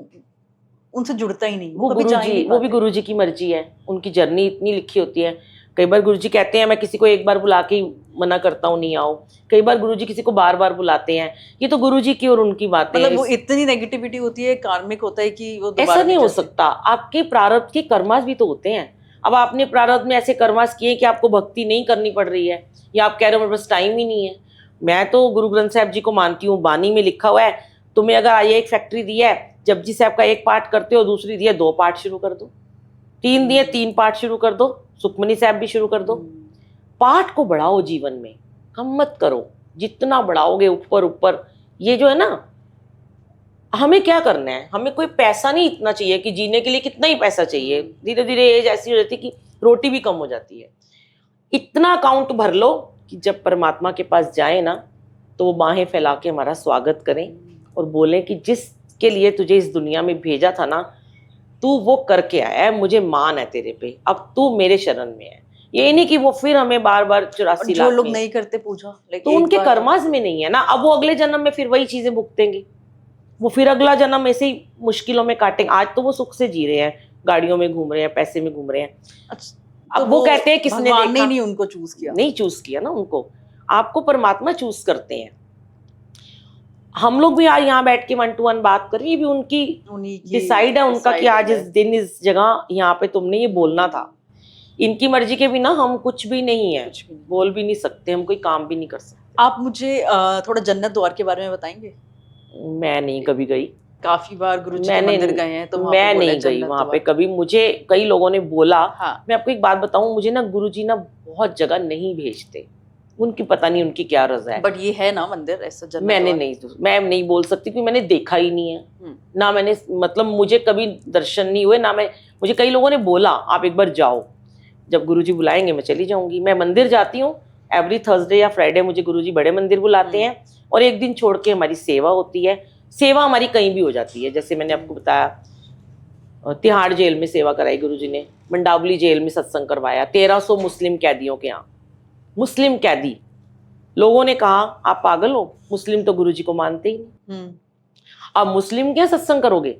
उनसे जुड़ता ही नहीं, वो कभी जा ही गुरुजी, नहीं वो भी पाते। गुरुजी की मर्जी है, उनकी जर्नी इतनी लिखी होती है। कई बार गुरुजी कहते हैं मैं किसी को एक बार बुला के ही मना करता हूँ नहीं आओ, कई बार गुरुजी किसी को बार बार बुलाते हैं। ये तो गुरुजी की और उनकी बातें हैं। मतलब वो इतनी नेगेटिविटी होती है, कार्मिक होता है कि वो दोबारा ऐसा नहीं भी हो जैसे- सकता, आपके प्रारब्ध के कर्मास भी तो होते हैं। अब आपने प्रारब्ध में ऐसे कर्मास किए कि आपको भक्ति नहीं करनी पड़ रही है, या आप कह रहे हो मेरे पास टाइम ही नहीं है। मैं तो गुरु ग्रंथ साहब जी को मानती हूँ, बानी में लिखा हुआ है तुम्हें अगर आइए एक फैक्ट्री दी है, जपजी साहब का एक पार्ट करते हो, दूसरी दी है 2 पार्ट शुरू कर दो, 3 दिए 3 पार्ट शुरू कर दो, सुखमनी साहब भी शुरू कर दो। पार्ट को बढ़ाओ जीवन में, कम मत करो। जितना बढ़ाओगे ऊपर ऊपर, ये जो है ना, हमें क्या करना है, हमें कोई पैसा नहीं इतना चाहिए कि जीने के लिए कितना ही पैसा चाहिए। धीरे धीरे एज ऐसी हो जाती है कि रोटी भी कम हो जाती है। इतना अकाउंट भर लो कि जब परमात्मा के पास जाए ना, तो वो बाहें फैला के हमारा स्वागत करें और बोलें कि जिसके लिए तुझे इस दुनिया में भेजा था ना, तू वो करके आया है, मुझे मान है तेरे पे, अब तू मेरे शरण में है। ये नहीं कि वो फिर हमें बार बार 84 जो लाख लोग में, नहीं करते पूजा, तो उनके कर्मास में नहीं है ना। अब वो अगले जन्म में फिर वही चीजें भुगतेंगे, वो फिर अगला जन्म ऐसे ही मुश्किलों में काटेंगे। आज तो वो सुख से जी रहे हैं, गाड़ियों में घूम रहे हैं, पैसे में घूम रहे हैं। तो अब वो कहते हैं किसने भगवान ने देखा, नहीं उनको चूज किया, नहीं चूज किया ना उनको, आपको परमात्मा चूज करते हैं। हम लोग भी आज यहाँ बैठ के 1 to 1 बात कर रहे हैं, ये भी उनकी उन्हीं की डिसाइड है उनका कि आज decide इस है। दिन इस जगह यहाँ पे तुमने ये बोलना था। इनकी मर्जी के बिना हम कुछ भी नहीं है, कुछ भी नहीं। बोल भी नहीं सकते, हम कोई काम भी नहीं कर सकते। आप मुझे थोड़ा जन्नत द्वार के बारे में बताएंगे? मैं नहीं कभी गई, काफी बार गुरु जी के मैंने मंदिर गए हैं, तो वहाँ पे मैं बोला नहीं गई जन्नत वहां पे द्वार। कभी। मुझे कई लोगों ने बोला, हाँ, मैं आपको एक बात बताऊं, मुझे ना गुरुजी ना बहुत जगह नहीं भेजते, उनकी पता नहीं उनकी क्या रजा है। बट ये है ना मंदिर ऐसा जन्नत मैंने द्वार? नहीं, मैं नहीं बोल सकती क्योंकि मैंने देखा ही नहीं है हम्म। ना। मैंने मतलब मुझे कभी दर्शन नहीं हुए ना। मुझे कई लोगों ने बोला आप एक बार जाओ, जब गुरुजी बुलाएंगे मैं चली जाऊंगी। मैं मंदिर जाती हूँ एवरी थर्सडे या फ्राइडे, मुझे गुरुजी बड़े मंदिर बुलाते हैं, और एक दिन छोड़ के हमारी सेवा होती है। सेवा हमारी कहीं भी हो जाती है, जैसे मैंने आपको बताया तिहाड़ जेल में सेवा कराई गुरुजी ने, मंडावली जेल में सत्संग करवाया 1300 मुस्लिम कैदियों के यहाँ। मुस्लिम कैदी, लोगों ने कहा आप पागल हो, मुस्लिम तो गुरुजी को मानते ही नहीं, अब मुस्लिम क्या सत्संग करोगे।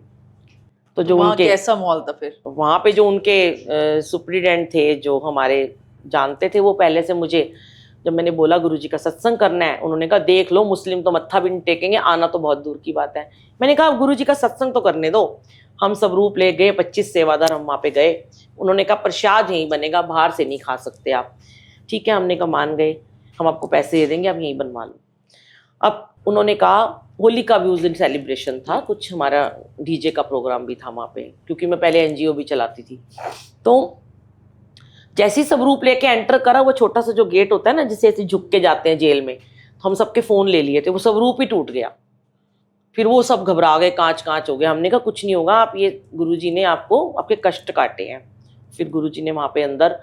तो जो वहाँ उनके कैसा माहौल था फिर? वहाँ पे जो उनके सुप्रीडेंट थे जो हमारे जानते थे, वो पहले से मुझे, जब मैंने बोला गुरुजी का सत्संग करना है, उन्होंने कहा देख लो मुस्लिम तो मत्था भी नहीं टेकेंगे, आना तो बहुत दूर की बात है। मैंने कहा गुरुजी का सत्संग तो करने दो। हम सब रूप ले गए, 25 सेवादार हम वहाँ पे गए। उन्होंने कहा प्रसाद यहीं बनेगा, बाहर से नहीं खा सकते आप। ठीक है, हमने कहा मान गए, हम आपको पैसे दे देंगे, आप यहीं बनवा लो। अब उन्होंने कहा होली का भी उस दिन सेलिब्रेशन था, कुछ हमारा डीजे का प्रोग्राम भी था वहाँ पे, क्योंकि मैं पहले एनजीओ भी चलाती थी। तो जैसे ही सब रूप लेके एंटर करा, वो छोटा सा जो गेट होता है ना जिसे ऐसे झुक के जाते हैं जेल में, तो हम सबके फ़ोन ले लिए थे, वो सब रूप ही टूट गया। फिर वो सब घबरा गए, कांच कांच हो गया। हमने कहा कुछ नहीं होगा, आप ये गुरुजी ने आपको आपके कष्ट काटे हैं। फिर गुरुजी ने वहाँ पे अंदर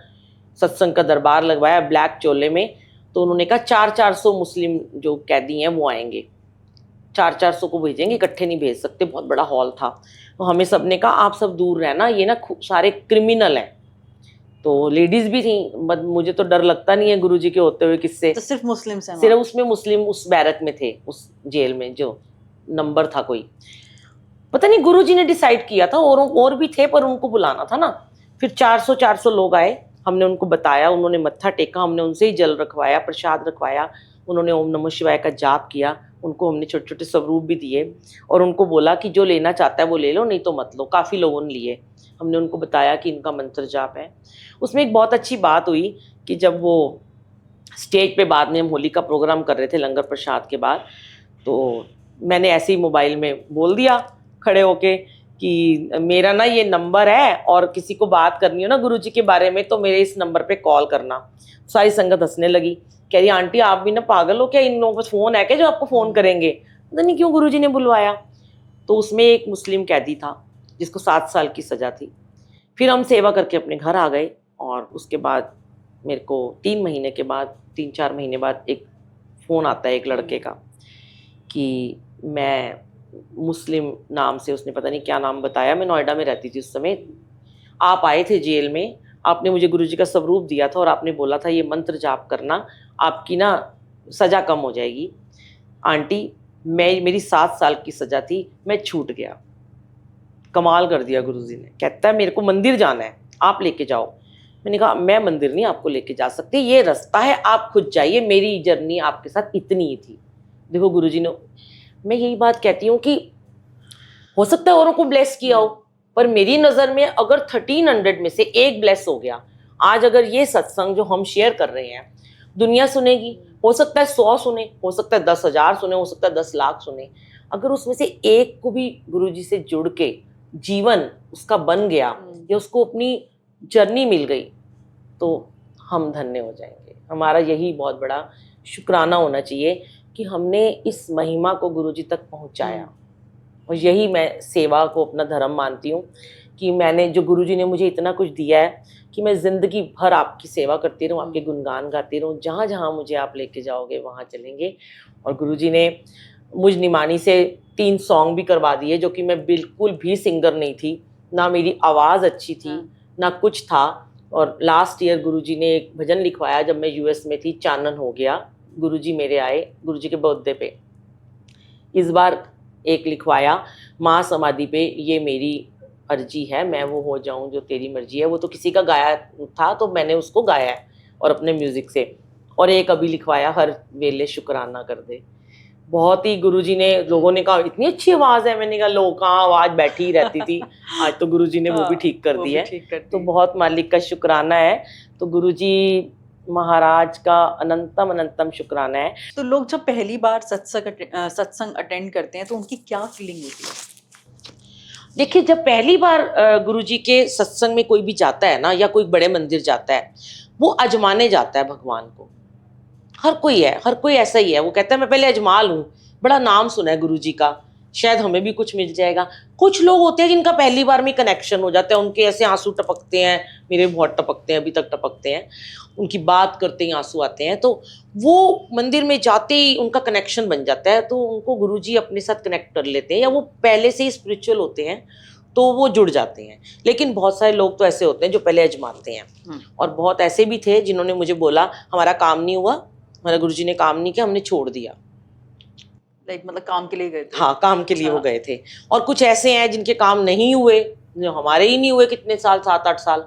सत्संग का दरबार लगवाया ब्लैक चोले में। तो उन्होंने कहा 400 मुस्लिम जो कैदी हैं वो आएंगे, 400 को भेजेंगे, इकट्ठे नहीं भेज सकते, बहुत बड़ा हॉल था। तो हमें सब ने कहा आप सब दूर रहना, ये ना सारे क्रिमिनल हैं। तो लेडीज भी थी, मुझे तो डर लगता नहीं है गुरुजी के होते हुए किससे। तो सिर्फ मुस्लिम से? सिर्फ उसमें मुस्लिम उस बैरक में थे, उस जेल में जो नंबर था कोई, पता नहीं गुरुजी ने डिसाइड किया था, और भी थे पर उनको बुलाना था ना। फिर 400 लोग आए, हमने उनको बताया, उन्होंने मत्था टेका, हमने उनसे ही जल रखवाया, प्रसाद रखवाया, उन्होंने ओम नमः शिवाय का जाप किया, उनको हमने छोटे छोटे स्वरूप भी दिए और उनको बोला कि जो लेना चाहता है वो ले लो, नहीं तो मत लो। काफ़ी लोगों ने लिए। हमने उनको बताया कि इनका मंत्र जाप है। उसमें एक बहुत अच्छी बात हुई कि जब वो स्टेज पे बाद में हम होली का प्रोग्राम कर रहे थे लंगर प्रसाद के बाद, तो मैंने ऐसे ही मोबाइल में बोल दिया खड़े होके कि मेरा ना ये नंबर है और किसी को बात करनी हो ना गुरुजी के बारे में तो मेरे इस नंबर पे कॉल करना। सारी संगत हंसने लगी, कह रही आंटी आप भी ना पागल हो क्या, इन लोगों के फ़ोन है क्या जो आपको फ़ोन करेंगे, पता नहीं क्यों गुरुजी ने बुलवाया। तो उसमें एक मुस्लिम कैदी था जिसको 7 साल की सज़ा थी। फिर हम सेवा करके अपने घर आ गए और उसके बाद मेरे को 3 महीने के बाद, 3-4 महीने बाद एक फ़ोन आता है एक लड़के का कि मैं मुस्लिम नाम से, उसने पता नहीं क्या नाम बताया, मैं नोएडा में रहती थी उस समय, आप आए थे जेल में, आपने मुझे गुरुजी का स्वरूप दिया था और आपने बोला था ये मंत्र जाप करना, आपकी ना सज़ा कम हो जाएगी। आंटी मेरी 7 साल की सज़ा थी, मैं छूट गया, कमाल कर दिया गुरुजी ने। कहता है मेरे को मंदिर जाना है, आप लेके जाओ। मैंने कहा मैं मंदिर नहीं आपको लेके जा सकती, ये रास्ता है, आप खुद जाइए, मेरी जर्नी आपके साथ इतनी ही थी। देखो गुरुजी ने, मैं यही बात कहती हूँ कि हो सकता है औरों को ब्लेस किया हो, पर मेरी नज़र में अगर 1300 में से एक ब्लेस हो गया, आज अगर ये सत्संग जो हम शेयर कर रहे हैं दुनिया सुनेगी, हो सकता है 100 सुने, हो सकता है 10,000 सुने, हो सकता है 10 लाख सुने, अगर उसमें से एक को भी गुरुजी से जुड़ के जीवन उसका बन गया या उसको अपनी जर्नी मिल गई, तो हम धन्य हो जाएंगे। हमारा यही बहुत बड़ा शुक्राना होना चाहिए कि हमने इस महिमा को गुरुजी तक पहुंचाया। और यही मैं सेवा को अपना धर्म मानती हूँ कि मैंने जो गुरुजी ने मुझे इतना कुछ दिया है कि मैं ज़िंदगी भर आपकी सेवा करती रहूँ, आपके गुणगान गाती रहूँ, जहाँ जहाँ मुझे आप लेके जाओगे वहाँ चलेंगे। और गुरुजी ने मुझ निमानी से 3 सॉन्ग भी करवा दिए, जो कि मैं बिल्कुल भी सिंगर नहीं थी, ना मेरी आवाज़ अच्छी थी, ना कुछ था। और लास्ट ईयर गुरुजी ने एक भजन लिखवाया जब मैं यूएस में थी, चानन हो गया, गुरुजी मेरे आए गुरुजी के बर्थडे पे। इस बार एक लिखवाया, माँ समाधि पे ये मेरी अर्जी है, मैं वो हो जाऊं जो तेरी मर्जी है। वो तो किसी का गाया था तो मैंने उसको गाया है और अपने म्यूजिक से। और एक अभी लिखवाया, हर वेले शुक्राना कर दे। बहुत ही गुरुजी ने, लोगों ने कहा इतनी अच्छी आवाज़ है, मैंने कहा लो कहाँ आवाज़ बैठी ही रहती थी, आज तो गुरुजी ने वो भी ठीक कर दी है। तो बहुत मालिक का शुक्राना है। तो गुरुजी महाराज का अनंतम अनंतम शुक्राना है। तो लोग जब पहली बार सत्संग अटेंड करते हैं तो उनकी क्या फीलिंग होती है? देखिए, जब पहली बार गुरुजी के सत्संग में कोई भी जाता है ना, या कोई बड़े मंदिर जाता है, वो अजमाने जाता है भगवान को। हर कोई है, हर कोई ऐसा ही है, वो कहता है मैं पहले अजमा लूँ, बड़ा नाम सुना है गुरुजी का, शायद हमें भी कुछ मिल जाएगा। कुछ लोग होते हैं जिनका पहली बार में कनेक्शन हो जाता है, उनके ऐसे आंसू टपकते हैं, मेरे बहुत टपकते हैं, अभी तक टपकते हैं, उनकी बात करते ही आंसू आते हैं। तो वो मंदिर में जाते ही उनका कनेक्शन बन जाता है, तो उनको गुरुजी अपने साथ कनेक्ट कर लेते हैं, या वो पहले से ही स्पिरिचुअल होते हैं तो वो जुड़ जाते हैं। लेकिन बहुत सारे लोग तो ऐसे होते हैं जो पहले अजमाते हैं, और बहुत ऐसे भी थे जिन्होंने मुझे बोला हमारा काम नहीं हुआ, हमारा गुरुजी ने काम नहीं किया, हमने छोड़ दिया। मतलब काम के लिए गए थे? हाँ, काम के लिए वो गए थे। और कुछ ऐसे हैं जिनके काम नहीं हुए, जो हमारे ही नहीं हुए कितने साल, 7-8 साल,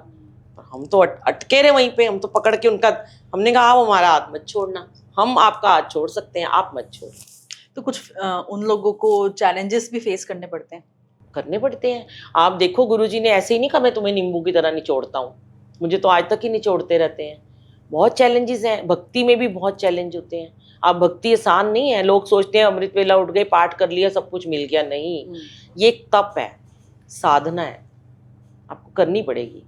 हम तो अटके रहे वहीं पे। हम तो पकड़ के उनका, हमने कहा आप हमारा हाथ मत छोड़ना, हम आपका हाथ छोड़ सकते हैं, आप मत छोड़। तो कुछ उन लोगों को चैलेंजेस भी फेस करने पड़ते हैं? करने पड़ते हैं। आप देखो, गुरुजी ने ऐसे ही नहीं कहा मैं तुम्हें नींबू की तरह निचोड़ता हूँ, मुझे तो आज तक ही निचोड़ते रहते हैं। बहुत चैलेंजेस हैं, भक्ति में भी बहुत चैलेंज होते हैं। आप भक्ति आसान नहीं है, लोग सोचते हैं अमृत वेला उठ गए, पाठ कर लिया, सब कुछ मिल गया। नहीं, ये एक तप है, साधना है, आपको करनी पड़ेगी,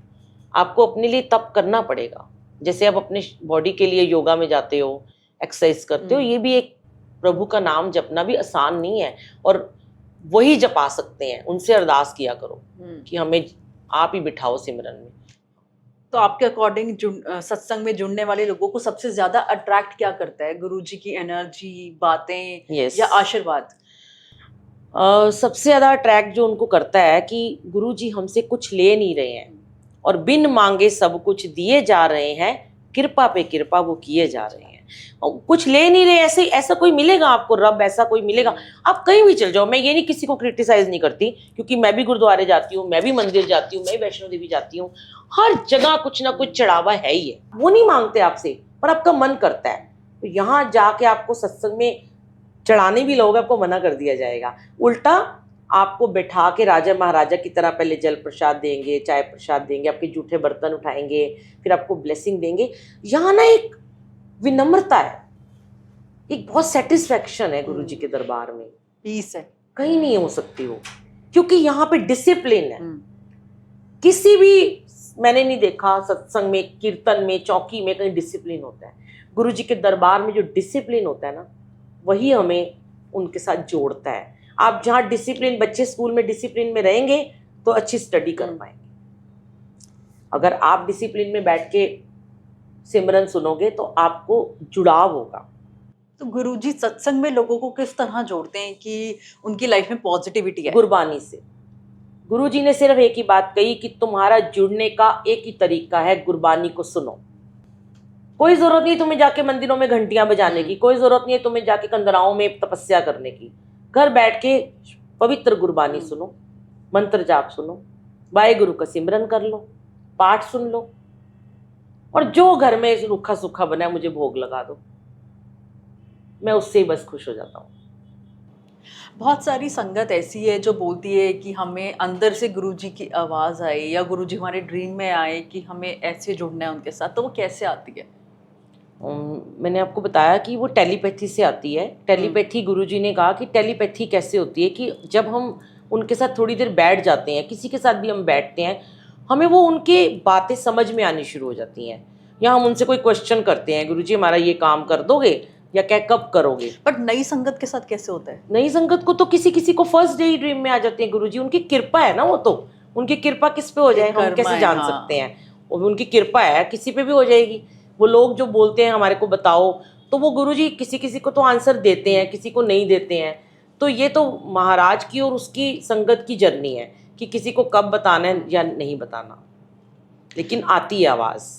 आपको अपने लिए तप करना पड़ेगा। जैसे आप अपने बॉडी के लिए योगा में जाते हो, एक्सरसाइज करते हो, ये भी एक प्रभु का नाम जपना भी आसान नहीं है। और वही जपा सकते हैं, उनसे अरदास किया करो कि हमें आप ही बिठाओ सिमरन में। तो आपके अकॉर्डिंग सत्संग में जुड़ने वाले लोगों को सबसे ज्यादा अट्रैक्ट क्या करता है? गुरुजी की एनर्जी, बातें, या आशीर्वाद? सबसे ज्यादा अट्रैक्ट जो उनको करता है कि गुरुजी हमसे कुछ ले नहीं रहे हैं और बिन मांगे सब कुछ दिए जा रहे हैं, कृपा पे कृपा वो किए जा रहे हैं। कुछ ले नहीं रहे, ऐसे ऐसा कोई मिलेगा आपको, रब ऐसा कोई मिलेगा? आप कहीं भी चल जाओ, मैं ये नहीं किसी को क्रिटिसाइज नहीं करती, क्योंकि मैं भी गुरुद्वारे जाती हूँ, मैं भी मंदिर जाती हूँ, मैं वैष्णो देवी जाती हूँ, हर जगह कुछ ना कुछ चढ़ावा है ही है। वो नहीं मांगते आपसे, पर आपका मन करता है, तो यहाँ जाके आपको सत्संग में चढ़ाने भी लोग आपको मना कर दिया जाएगा। उल्टा आपको बैठा के राजा महाराजा की तरह पहले जल प्रसाद देंगे, चाय प्रसाद देंगे, आपके जूठे बर्तन उठाएंगे, फिर आपको ब्लेसिंग देंगे। यहाँ ना एक विनम्रता है, एक बहुत सेटिस्फैक्शन है गुरुजी के दरबार में, पीस है, कहीं नहीं हो सकती हो, क्योंकि यहाँ पे डिसिप्लिन है। किसी भी मैंने नहीं देखा सत्संग में, कीर्तन में, चौकी में कहीं डिसिप्लिन होता है। गुरुजी के दरबार में जो डिसिप्लिन होता है ना, वही हमें उनके साथ जोड़ता है। आप जहाँ डिसिप्लिन, बच्चे स्कूल में डिसिप्लिन में रहेंगे तो अच्छी स्टडी कर पाएंगे। अगर आप डिसिप्लिन में बैठ के सिमरन सुनोगे तो आपको जुड़ाव होगा। तो गुरुजी सत्संग में लोगों को किस तरह जोड़ते हैं कि उनकी लाइफ में पॉजिटिविटी है? गुरबानी से। गुरुजी ने सिर्फ एक ही बात कही कि तुम्हारा जुड़ने का एक ही तरीका है, गुरबानी को सुनो। कोई जरूरत नहीं तुम्हें जाके मंदिरों में घंटियां बजाने की, कोई जरूरत नहीं है तुम्हें जाके कंदराओं में तपस्या करने की। घर बैठ के पवित्र गुरबानी सुनो, मंत्र जाप सुनो, वाहे गुरु का सिमरन कर लो, पाठ सुन लो, और जो घर में रूखा सूखा बना है मुझे भोग लगा दो, मैं उससे ही बस खुश हो जाता हूँ। बहुत सारी संगत ऐसी है जो बोलती है कि हमें अंदर से गुरुजी की आवाज़ आए या गुरुजी हमारे ड्रीम में आए कि हमें ऐसे जुड़ना है उनके साथ, तो वो कैसे आती है? मैंने आपको बताया कि वो टेलीपैथी से आती है। टेलीपैथी, गुरुजी ने कहा कि टेलीपैथी कैसे होती है कि जब हम उनके साथ थोड़ी देर बैठ जाते हैं, किसी के साथ भी हम बैठते हैं, हमें वो उनके बातें समझ में आनी शुरू हो जाती हैं, या हम उनसे कोई क्वेश्चन करते हैं, गुरुजी हमारा ये काम कर दोगे, या क्या कब करोगे। बट नई संगत के साथ कैसे होता है? नई संगत को तो किसी किसी को फर्स्ट डे ही ड्रीम में आ जाते हैं गुरुजी, उनकी कृपा है ना, वो तो उनकी कृपा किस पे हो जाए हम कर्मा कैसे है, जान हाँ। सकते हैं, वो उनकी कृपा है, किसी पे भी हो जाएगी। वो लोग जो बोलते हैं हमारे को बताओ, तो वो गुरुजी किसी किसी को तो आंसर देते हैं, किसी को नहीं देते हैं। तो ये तो महाराज की और उसकी संगत की जर्नी है कि किसी को कब बताना है या नहीं बताना। लेकिन आती है आवाज़,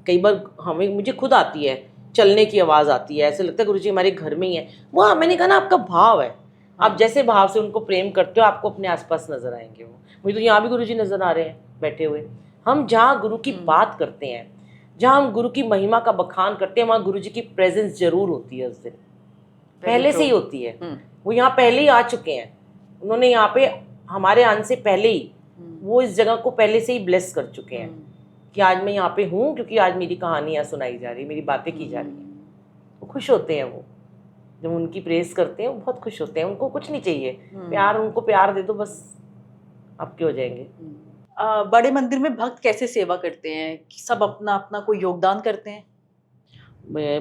कई बार मुझे खुद आती है, चलने की आवाज़ आती है, ऐसे लगता है गुरुजी हमारे घर में ही है। वो मैंने कहा ना, आपका भाव है, आप जैसे भाव से उनको प्रेम करते हो आपको अपने आसपास नजर आएंगे। वो मुझे तो यहाँ भी गुरुजी नजर आ रहे हैं बैठे हुए। हम जहाँ गुरु की बात करते हैं, जहाँ हम गुरु की महिमा का बखान करते हैं, वहाँ गुरुजी की प्रेजेंस जरूर होती है उस दिन, पहले से ही होती है। वो यहाँ पहले ही आ चुके हैं, उन्होंने यहाँ पे हमारे आने से पहले ही वो इस जगह को पहले से ही ब्लेस कर चुके हैं कि आज मैं यहाँ पे हूँ क्योंकि आज मेरी कहानियाँ सुनाई जा रही, मेरी बातें की जा रही हैं। वो खुश होते हैं, वो जब उनकी प्रेस करते हैं वो बहुत खुश होते हैं। उनको कुछ नहीं चाहिए, प्यार, उनको प्यार दे दो बस, आपके हो जाएंगे। बड़े मंदिर में भक्त कैसे सेवा करते हैं? सब अपना अपना कोई योगदान करते हैं?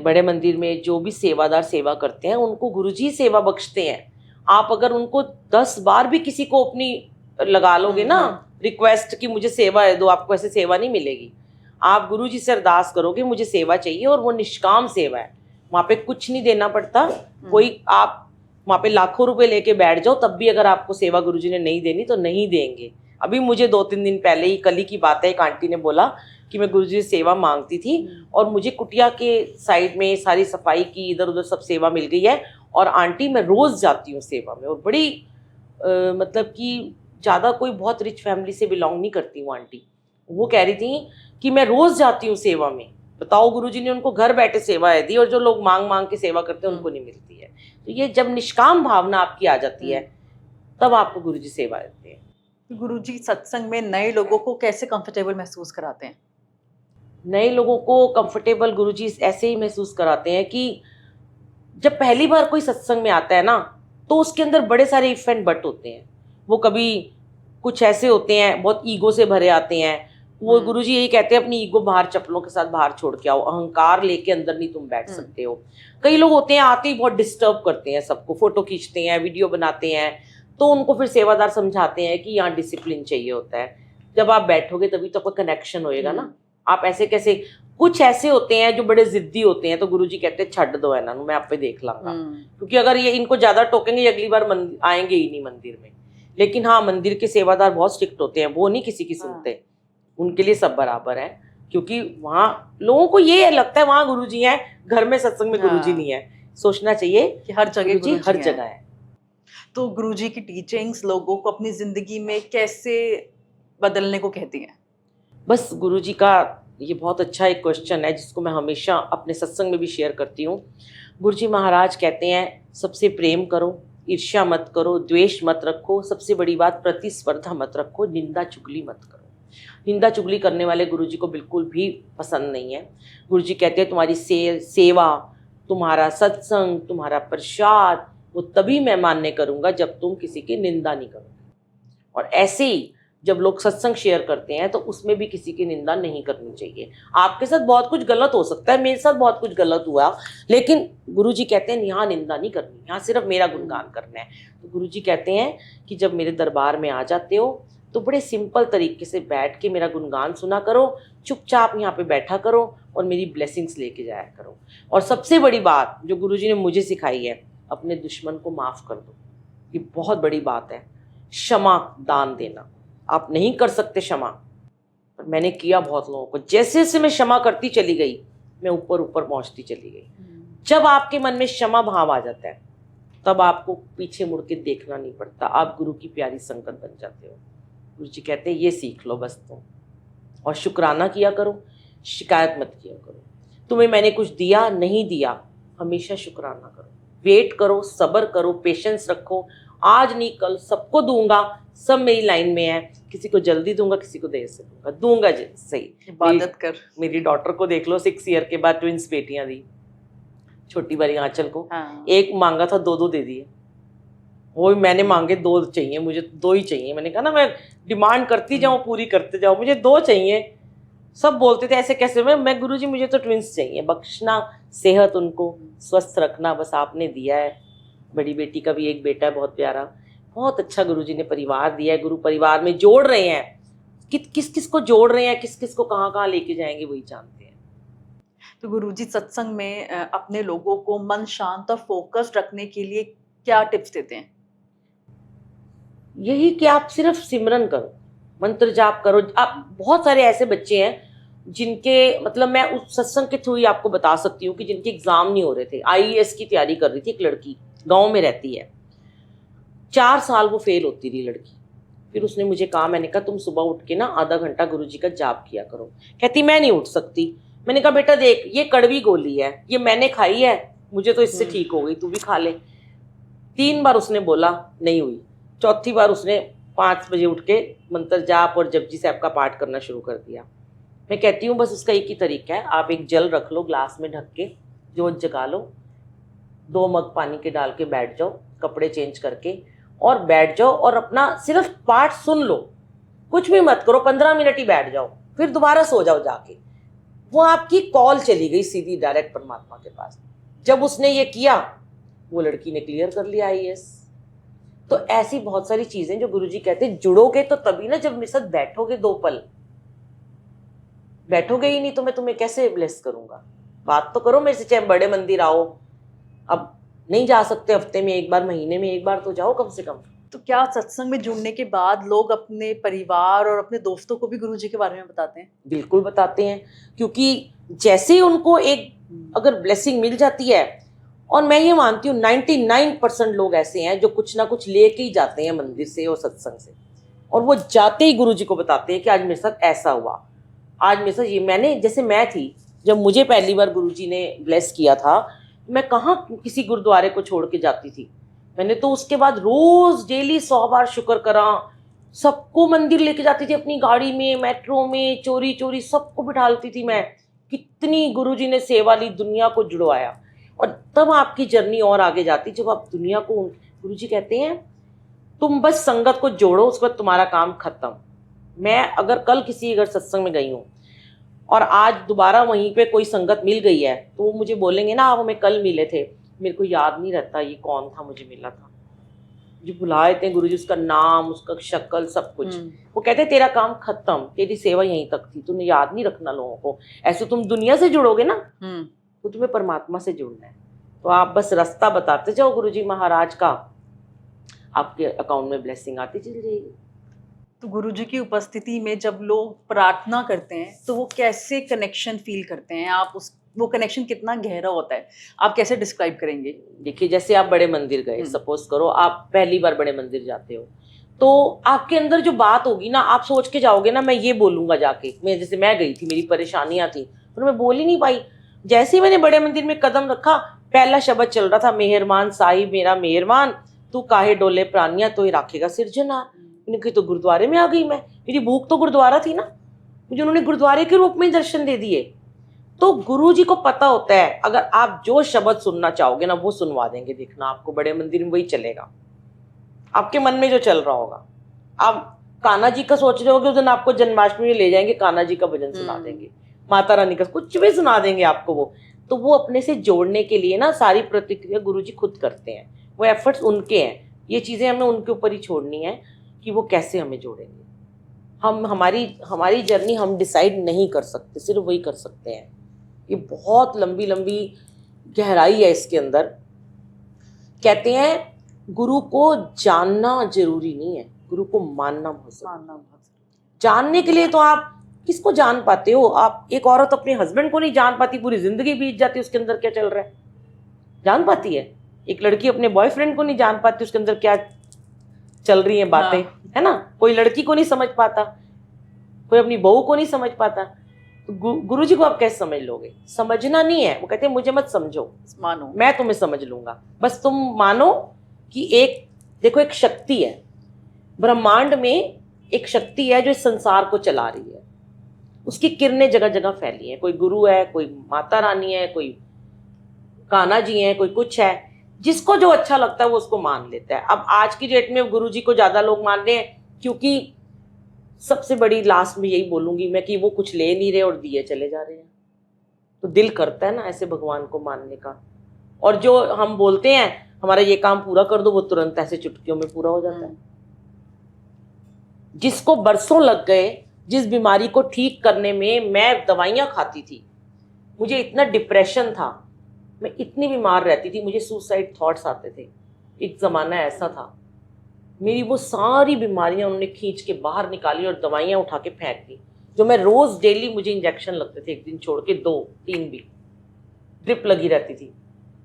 बड़े मंदिर में जो भी सेवादार सेवा करते हैं उनको गुरुजी सेवा बख्शते हैं। आप अगर उनको 10 बार भी किसी को अपनी लगा लोगे ना रिक्वेस्ट कि मुझे सेवा दो, आपको ऐसे सेवा नहीं मिलेगी। आप गुरुजी से अरदास करोगे मुझे सेवा चाहिए, और वो निष्काम सेवा है, वहाँ पे कुछ नहीं देना पड़ता। कोई आप वहाँ पे लाखों रुपए लेके बैठ जाओ, तब भी अगर आपको सेवा गुरुजी ने नहीं देनी तो नहीं देंगे। अभी मुझे 2-3 दिन पहले ही, कल ही की बात है, एक आंटी ने बोला कि मैं गुरुजी से सेवा मांगती थी और मुझे कुटिया के साइड में सारी सफाई की, इधर उधर सब सेवा मिल गई है, और आंटी मैं रोज जाती हूँ सेवा में। और बड़ी मतलब कि ज़्यादा कोई बहुत रिच फैमिली से बिलोंग नहीं करती वो आंटी। वो कह रही थी कि मैं रोज जाती हूँ सेवा में। बताओ, गुरुजी ने उनको घर बैठे सेवा दी, और जो लोग मांग मांग के सेवा करते हैं उनको नहीं मिलती है। तो ये जब निष्काम भावना आपकी आ जाती है तब आपको गुरुजी सेवा देते हैं। गुरुजी सत्संग में नए लोगों को कैसे कंफर्टेबल महसूस कराते हैं? नए लोगों को कंफर्टेबल गुरुजी ऐसे ही महसूस कराते हैं कि जब पहली बार कोई सत्संग में आता है ना, तो उसके अंदर बड़े सारे इफ एंड बट होते हैं। वो कभी कुछ ऐसे होते हैं बहुत ईगो से भरे आते हैं। वो गुरुजी यही कहते हैं अपनी ईगो बाहर चप्पलों के साथ बाहर छोड़ के आओ, अहंकार लेके अंदर नहीं तुम बैठ सकते हो। कई लोग होते हैं आते ही बहुत डिस्टर्ब करते हैं सबको, फोटो खींचते हैं, वीडियो बनाते हैं, तो उनको फिर सेवादार समझाते हैं कि यहाँ डिसिप्लिन चाहिए होता है। जब आप बैठोगे तभी तो आपका कनेक्शन होएगा ना। आप ऐसे कैसे, कुछ ऐसे होते हैं जो बड़े जिद्दी होते हैं, तो गुरुजी कहते हैं छੱਡ दो है ना, मैं आप पे देख लाऊंगा, क्योंकि अगर ये इनको ज्यादा टोकेंगे अगली बार आएंगे ही नहीं मंदिर में। लेकिन हाँ, मंदिर के सेवादार बहुत स्ट्रिक्ट होते हैं, वो नहीं किसी की सुनते, उनके लिए सब बराबर है। क्योंकि वहाँ लोगों को ये लगता है वहाँ गुरुजी हैं, घर में सत्संग में गुरुजी नहीं है। सोचना चाहिए कि हर जगह गुरुजी हर जगह है। तो गुरुजी की टीचिंग्स लोगों को अपनी जिंदगी में कैसे बदलने को कहती हैं? बस गुरुजी का ये बहुत अच्छा एक क्वेश्चन है जिसको मैं हमेशा अपने सत्संग में भी शेयर करती हूँ। गुरुजी महाराज कहते हैं सबसे प्रेम करो, ईर्ष्या मत करो, द्वेष मत रखो, सबसे बड़ी बात प्रतिस्पर्धा मत रखो, निंदा चुगली मत करो। निंदा चुगली करने वाले गुरुजी को बिल्कुल भी पसंद नहीं है। गुरुजी कहते हैं तुम्हारी सेवा, तुम्हारा सत्संग, तुम्हारा प्रसाद, वो तभी मैं मान्य करूँगा जब तुम किसी की निंदा नहीं करोगे। और ऐसे ही जब लोग सत्संग शेयर करते हैं तो उसमें भी किसी की निंदा नहीं करनी चाहिए। आपके साथ बहुत कुछ गलत हो सकता है, मेरे साथ बहुत कुछ गलत हुआ, लेकिन गुरुजी कहते हैं यहाँ निंदा नहीं करनी, यहाँ सिर्फ मेरा गुणगान करना है। तो गुरुजी कहते हैं कि जब मेरे दरबार में आ जाते हो तो बड़े सिंपल तरीके से बैठ के मेरा गुणगान सुना करो, चुपचाप यहाँ पे बैठा करो और मेरी ब्लेसिंग्स लेके जाया करो। और सबसे बड़ी बात जो गुरुजी ने मुझे सिखाई है, अपने दुश्मन को माफ़ कर दो। ये बहुत बड़ी बात है, क्षमा दान देना। आप नहीं कर सकते क्षमा, पर मैंने किया बहुत लोगों को। जैसे जैसे मैं क्षमा करती चली गई, मैं ऊपर ऊपर पहुंचती चली गई। जब आपके मन में क्षमा भाव आ जाता है तब आपको पीछे मुड़ के देखना नहीं पड़ता, आप गुरु की प्यारी संगत बन जाते हो। गुरुजी कहते हैं ये सीख लो बस तुम, और शुक्राना किया करो, शिकायत मत किया करो। तुम्हें मैंने कुछ दिया नहीं दिया, हमेशा शुक्राना करो, वेट करो, सब्र करो, पेशेंस रखो। आज नहीं कल सबको दूंगा, सब मेरी लाइन में है, किसी को जल्दी दूंगा, किसी को देर से दूंगा, दूंगा सही। इबादत कर। मेरी डॉटर को देख लो, 6 ईयर के बाद ट्विंस बेटियां दी, छोटी वाली आंचल को। हाँ। एक मांगा था, 2 दे दिए। वो मैंने मांगे 2 चाहिए, मुझे 2 ही चाहिए। मैंने कहा ना मैं डिमांड करती जाऊँ, पूरी करते जाऊँ, मुझे 2 चाहिए। सब बोलते थे ऐसे कैसे, मैं गुरुजी मुझे तो ट्विंस चाहिए। बख्शना, सेहत उनको स्वस्थ रखना, बस आपने दिया है। बड़ी बेटी का भी एक बेटा है बहुत प्यारा, बहुत अच्छा गुरुजी ने परिवार दिया है। गुरु परिवार में जोड़ रहे हैं, किस किस को जोड़ रहे हैं, किस किस को कहाँ कहाँ लेके जाएंगे वही जानते हैं। तो गुरुजी सत्संग में अपने लोगों को मन शांत और फोकस्ड रखने के लिए क्या टिप्स देते हैं? यही कि आप सिर्फ सिमरन करो, मंत्र जाप करो। आप बहुत सारे ऐसे बच्चे हैं जिनके, मतलब मैं उस सत्संग के थ्रू ही आपको बता सकती हूँ कि जिनके एग्जाम नहीं हो रहे थे। आईएएस की तैयारी कर रही थी एक लड़की, गांव में रहती है, 4 साल वो फेल होती रही लड़की। फिर उसने मुझे कहा, मैंने कहा तुम सुबह उठ के ना आधा घंटा गुरुजी का जाप किया करो। कहती मैं नहीं उठ सकती। मैंने कहा बेटा देख, ये कड़वी गोली है, ये मैंने खाई है, मुझे तो इससे ठीक हो गई, तू भी खा ले। 3 बार उसने बोला, नहीं हुई। चौथी बार उसने 5 बजे उठ के मंत्र जाप और जपजी साहब का पाठ करना शुरू कर दिया। मैं कहती हूँ बस उसका एक ही तरीका है, आप एक जल रख लो ग्लास में ढक के, जोत जगा लो, 2 मग पानी के डाल के बैठ जाओ, कपड़े चेंज करके और बैठ जाओ, और अपना सिर्फ पाठ सुन लो, कुछ भी मत करो, 15 मिनट ही बैठ जाओ, फिर दोबारा सो जाओ जाके। वो आपकी कॉल चली गई सीधी डायरेक्ट परमात्मा के पास। जब उसने ये किया, वो लड़की ने क्लियर कर लिया आईएएस। तो ऐसी बहुत सारी चीजें जो गुरुजी कहते हैं, जुड़ोगे तो तभी ना, जब मेरे साथ बैठोगे 2 पल। बैठोगे ही नहीं तो मैं तुम्हें कैसे ब्लेस करूंगा। बात तो करो मेरे से, चाहे बड़े मंदिर आओ, अब नहीं जा सकते हफ्ते में एक बार, महीने में एक बार तो जाओ कम से कम। तो क्या सत्संग में जुड़ने के बाद लोग अपने परिवार और अपने दोस्तों को भी गुरुजी के बारे में बताते हैं? बिल्कुल बताते हैं, क्योंकि जैसे ही उनको एक अगर ब्लेसिंग मिल जाती है, और मैं ये मानती हूँ 99% लोग ऐसे हैं जो कुछ ना कुछ लेके ही जाते हैं मंदिर से और सत्संग से, और वो जाते ही गुरुजी को बताते हैं कि आज मेरे साथ ऐसा हुआ, आज मेरे साथ ये। मैंने, जैसे मैं थी, जब मुझे पहली बार गुरुजी ने ब्लेस किया था, मैं कहाँ किसी गुरुद्वारे को छोड़ के जाती थी। मैंने तो उसके बाद रोज डेली 100 बार शुक्र करा, सबको मंदिर लेके जाती थी, अपनी गाड़ी में, मेट्रो में, चोरी चोरी सबको बिठालती थी मैं। कितनी गुरुजी ने सेवा ली, दुनिया को जुड़वाया। और तब आपकी जर्नी और आगे जाती, जब आप दुनिया को, गुरुजी कहते हैं तुम बस संगत को जोड़ो, उसके बाद तुम्हारा काम खत्म। मैं अगर कल किसी अगर सत्संग में गई हूँ और आज दोबारा वहीं पे कोई संगत मिल गई है, तो वो मुझे बोलेंगे ना, आप हमें कल मिले थे, मेरे को याद नहीं रहता ये कौन था मुझे मिला था, जो बुलाए थे गुरुजी, उसका नाम, उसका शक्ल, सब कुछ। वो कहते तेरा काम खत्म, तेरी सेवा यहीं तक थी, तूने याद नहीं रखना लोगों को। ऐसे तुम दुनिया से जुड़ोगे ना, तो तुम्हें परमात्मा से जुड़ना है। तो आप बस रास्ता बताते जाओ गुरुजी महाराज का, आपके अकाउंट में ब्लेसिंग आती चली जाएगी। तो गुरुजी की उपस्थिति में जब लोग प्रार्थना करते हैं तो वो कैसे कनेक्शन फील करते हैं? आप वो कनेक्शन कितना गहरा होता है, आप कैसे डिस्क्राइब करेंगे? देखिए, जैसे आप बड़े मंदिर गए, सपोज करो आप पहली बार बड़े मंदिर जाते हो, तो आपके अंदर जो बात होगी ना, आप सोच के जाओगे ना, मैं ये बोलूंगा जाके। मैं जैसे मैं गई थी, मेरी परेशानियां थी, पर मैं बोल ही नहीं पाई। जैसे ही मैंने बड़े मंदिर में कदम रखा, पहला शब्द चल रहा था, मेहरमान साहिब मेरा मेहरमान, तू काहे डोले प्राणिया तो ही राखेगा सिरजना। मैंने कहा तो गुरुद्वारे में आ गई मैं, मेरी भूख तो गुरुद्वारा थी ना, मुझे उन्होंने गुरुद्वारे के रूप में दर्शन दे दिए। तो गुरुजी को पता होता है, अगर आप जो शब्द सुनना चाहोगे ना, वो सुनवा देंगे। देखना, आपको बड़े मंदिर में वही चलेगा, आपके मन में जो चल रहा होगा। आप कान्हा जी का सोच रहे होगे, उस दिन आपको जन्माष्टमी में ले जाएंगे, कान्हा जी का भजन सुना देंगे, माता रानी का कुछ भी सुना देंगे आपको वो। तो वो अपने से जोड़ने के लिए ना सारी प्रतिक्रिया गुरुजी खुद करते हैं, वो एफर्ट्स उनके हैं। ये चीजें हमें उनके ऊपर ही छोड़नी है कि वो कैसे हमें जोड़ेंगे। हम हमारी जर्नी हम डिसाइड नहीं कर सकते, सिर्फ वही कर सकते हैं। ये बहुत लंबी लंबी गहराई है इसके अंदर। कहते हैं गुरु को जानना जरूरी नहीं है, गुरु को मानना बहुत जरूरी है। जानने के लिए तो आप किसको जान पाते हो? आप एक औरत अपने हस्बैंड को नहीं जान पाती, पूरी जिंदगी बीत जाती, उसके अंदर क्या चल रहा है जान पाती है। एक लड़की अपने बॉयफ्रेंड को नहीं जान पाती, उसके अंदर क्या चल रही हैं बातें, है ना। कोई लड़की को नहीं समझ पाता, कोई अपनी बहू को नहीं समझ पाता, तो गुरुजी को आप कैसे समझ लोगे? समझना नहीं है, वो कहते हैं मुझे मत समझो, मानो, मैं तुम्हें समझ लूंगा। बस तुम मानो कि एक देखो, एक शक्ति है ब्रह्मांड में, एक शक्ति है जो इस संसार को चला रही है। उसकी किरणें जगह जगह फैली हैं। कोई गुरु है, कोई माता रानी है, कोई कान्हा जी है, कोई कुछ है। जिसको जो अच्छा लगता है वो उसको मान लेता है। अब आज की डेट में गुरु जी को ज्यादा लोग मान रहे हैं, क्योंकि सबसे बड़ी लास्ट में यही बोलूंगी मैं कि वो कुछ ले नहीं रहे और दिए चले जा रहे हैं। तो दिल करता है ना ऐसे भगवान को मानने का। और जो हम बोलते हैं हमारा ये काम पूरा कर दो, वो तुरंत ऐसे चुटकियों में पूरा हो जाता है। जिसको बरसों लग गए, जिस बीमारी को ठीक करने में मैं दवाइयां खाती थी, मुझे इतना डिप्रेशन था, मैं इतनी बीमार रहती थी, मुझे सुसाइड थॉट्स आते थे। एक ज़माना ऐसा था, मेरी वो सारी बीमारियां उन्होंने खींच के बाहर निकाली और दवाइयां उठा के फेंक दी। जो मैं रोज़ डेली मुझे इंजेक्शन लगते थे, एक दिन छोड़ के 2-3 भी ड्रिप लगी रहती थी।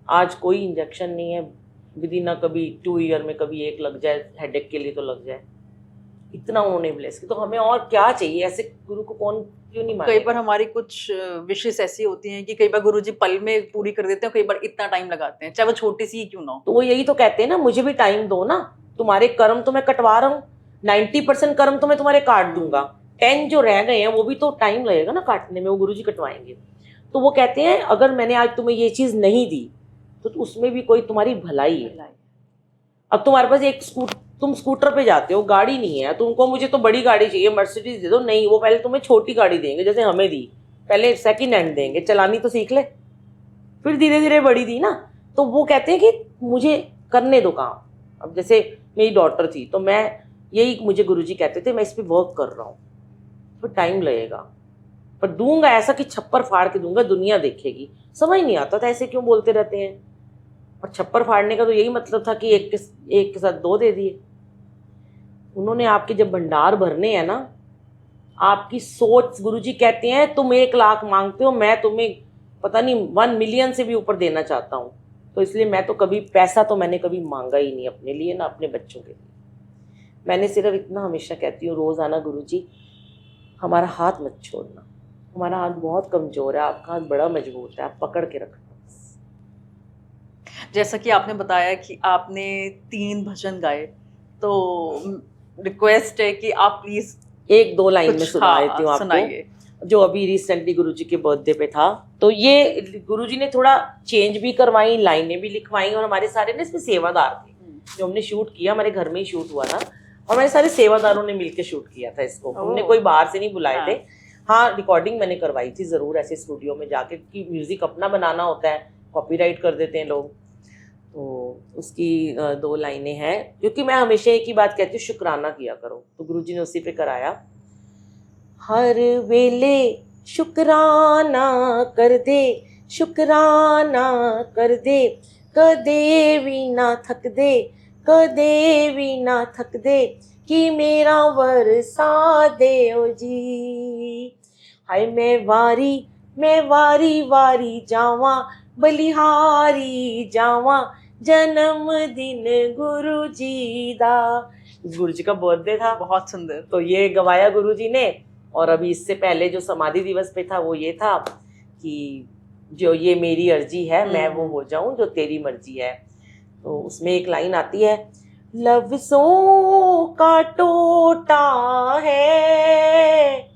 आज कोई इंजेक्शन नहीं है, विदिन ना कभी 2 ईयर में कभी एक लग जाए, हेडेक के लिए तो लग जाए। इतना उन्होंने ब्लेस किया। तो हमें और क्या चाहिए? ऐसे गुरु को कौन क्यों नहीं माने? कई बार हमारी कुछ विशेष ऐसी होती हैं कि कई बार गुरुजी पल में पूरी कर देते हैं, कई बार इतना टाइम लगाते हैं, चाहे वो छोटी सी ही क्यों ना हो। तो वो यही तो कहते हैं ना, मुझे भी टाइम दो ना, तुम्हारे कर्म तो मैं कटवा रहा हूँ, 90% कर्म तो मैं तुम्हारे काट दूंगा, 10 जो रह गए हैं वो भी तो टाइम लगेगा ना काटने में, वो गुरुजी कटवाएंगे। तो वो कहते हैं अगर मैंने आज तुम्हें ये चीज नहीं दी तो उसमें भी कोई तुम्हारी भलाई है। अब तुम्हारे पास एक तुम स्कूटर पे जाते हो, गाड़ी नहीं है, तुमको मुझे तो बड़ी गाड़ी चाहिए, मर्सिडीज दे दो, नहीं, वो पहले तुम्हें छोटी गाड़ी देंगे जैसे हमें दी, पहले सेकंड हैंड देंगे, चलानी तो सीख ले, फिर धीरे धीरे बड़ी दी ना। तो वो कहते हैं कि मुझे करने दो काम। अब जैसे मेरी डॉटर थी तो मैं यही, मुझे गुरुजी कहते थे मैं इस पर वर्क कर रहा हूँ, फिर टाइम लगेगा, पर दूंगा ऐसा कि छप्पर फाड़ के दूंगा, दुनिया देखेगी। समझ नहीं आता था ऐसे क्यों बोलते रहते हैं। और छप्पर फाड़ने का तो यही मतलब था कि एक के साथ 2 दे दिए। उन्होंने आपके जब भंडार भरने हैं ना, आपकी सोच, गुरुजी कहते हैं तुम 1 लाख मांगते हो, मैं तुम्हें पता नहीं 1 मिलियन से भी ऊपर देना चाहता हूँ। तो इसलिए मैं तो कभी पैसा तो मैंने कभी मांगा ही नहीं अपने लिए, ना अपने बच्चों के लिए। मैंने सिर्फ इतना हमेशा कहती हूँ रोज़ाना, गुरुजी हमारा हाथ मत छोड़ना, हमारा हाथ बहुत कमज़ोर है, आपका हाथ बड़ा मजबूत है, आप पकड़ के रखना। जैसा कि आपने बताया कि आपने 3 भजन गाए, तो रिक्वेस्ट है कि आप प्लीज 1-2 लाइन में सुना देती हूँ सुनाइए। आपको, जो अभी रिसेंटली गुरुजी के बर्थडे पे था। तो ये गुरुजी ने थोड़ा चेंज भी करवाई, लाइनें भी लिखवाई, और हमारे सारे ना इसमें सेवादार थे। जो हमने शूट किया, हमारे घर में ही शूट हुआ ना, और हमारे सारे सेवादारों ने मिलकर शूट किया था इसको, हमने कोई बाहर से नहीं बुलाए थे। हाँ, रिकॉर्डिंग मैंने करवाई थी ज़रूर ऐसे स्टूडियो में जाके, कि म्यूज़िक अपना बनाना होता है, कॉपीराइट कर देते हैं लोग। तो उसकी 2 लाइनें हैं, क्योंकि मैं हमेशा एक ही बात कहती हूँ, शुक्राना किया करो। तो गुरुजी ने उसी पे कराया, हर वेले शुक्राना कर दे, शुक्राना कर दे, कदे भी ना थक दे, कदे भी ना थक दे, कि मेरा वरसा दे ओ जी। हाय मैं वारी वारी जावा, बलिहारी जावा, जन्म दिन गुरु जी दा। गुरु जी का बर्थडे था। बहुत सुंदर। तो ये गवाया गुरु जी ने। और अभी इससे पहले जो समाधि दिवस पे था वो ये था कि जो ये मेरी अर्जी है, मैं वो हो जाऊं जो तेरी मर्जी है। तो उसमें एक लाइन आती है, लफ्ज़ों का टोटा है,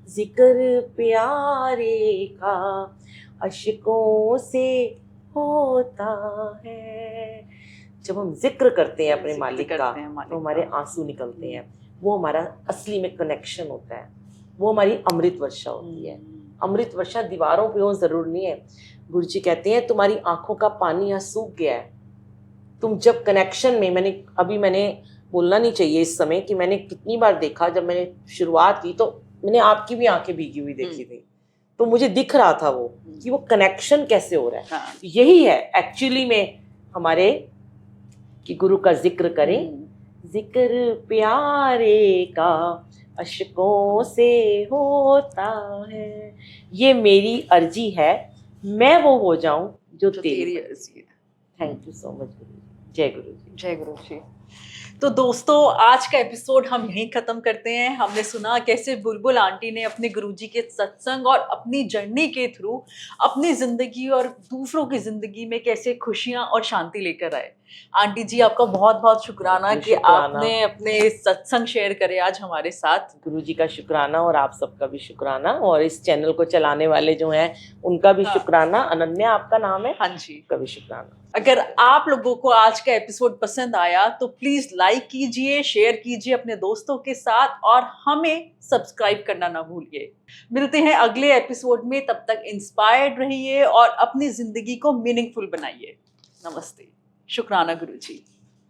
जिक्र प्यारे का अशकों से होता है। जब हम जिक्र करते हैं अपने मालिक का, तो हमारे आंसू निकलते हैं, वो हमारा असली में कनेक्शन होता है, वो हमारी अमृत वर्षा होती है। अमृत वर्षा दीवारों पे हो जरूर नहीं है। गुरुजी कहते हैं तुम्हारी आंखों का पानी यहाँ सूख गया है, तुम जब कनेक्शन में, मैंने बोलना नहीं चाहिए इस समय कि मैंने कितनी बार देखा, जब मैंने शुरुआत की तो मैंने आपकी भी आंखें भीगी हुई देखी थी, तो मुझे दिख रहा था वो कि वो कनेक्शन कैसे हो रहा है। हाँ। यही है एक्चुअली में हमारे कि गुरु का जिक्र करें, जिक्र प्यारे का अशकों से होता है, ये मेरी अर्जी है, मैं वो हो जाऊं जो तेरी अर्जी है। थैंक यू सो मच गुरु जी। जय गुरु जी। जय गुरु जी। तो दोस्तों आज का एपिसोड हम यहीं खत्म करते हैं। हमने सुना कैसे बुलबुल आंटी ने अपने गुरुजी के सत्संग और अपनी जर्नी के थ्रू अपनी जिंदगी और दूसरों की जिंदगी में कैसे खुशियां और शांति लेकर आए। आंटी जी आपका बहुत बहुत शुक्राना कि आपने अपने सत्संग शेयर करे आज हमारे साथ। गुरुजी का शुक्राना और आप सबका भी शुक्राना, और इस चैनल को चलाने वाले जो हैं उनका भी शुक्राना। अनन्या आपका नाम है? हाँ जी, का भी शुक्राना। अगर आप लोगों को आज का एपिसोड पसंद आया तो प्लीज लाइक कीजिए, शेयर कीजिए अपने दोस्तों के साथ और हमें सब्सक्राइब करना ना भूलिए। मिलते हैं अगले एपिसोड में, तब तक इंस्पायर्ड रहिए और अपनी जिंदगी को मीनिंगफुल बनाइए। नमस्ते, शुक्राना गुरुजी।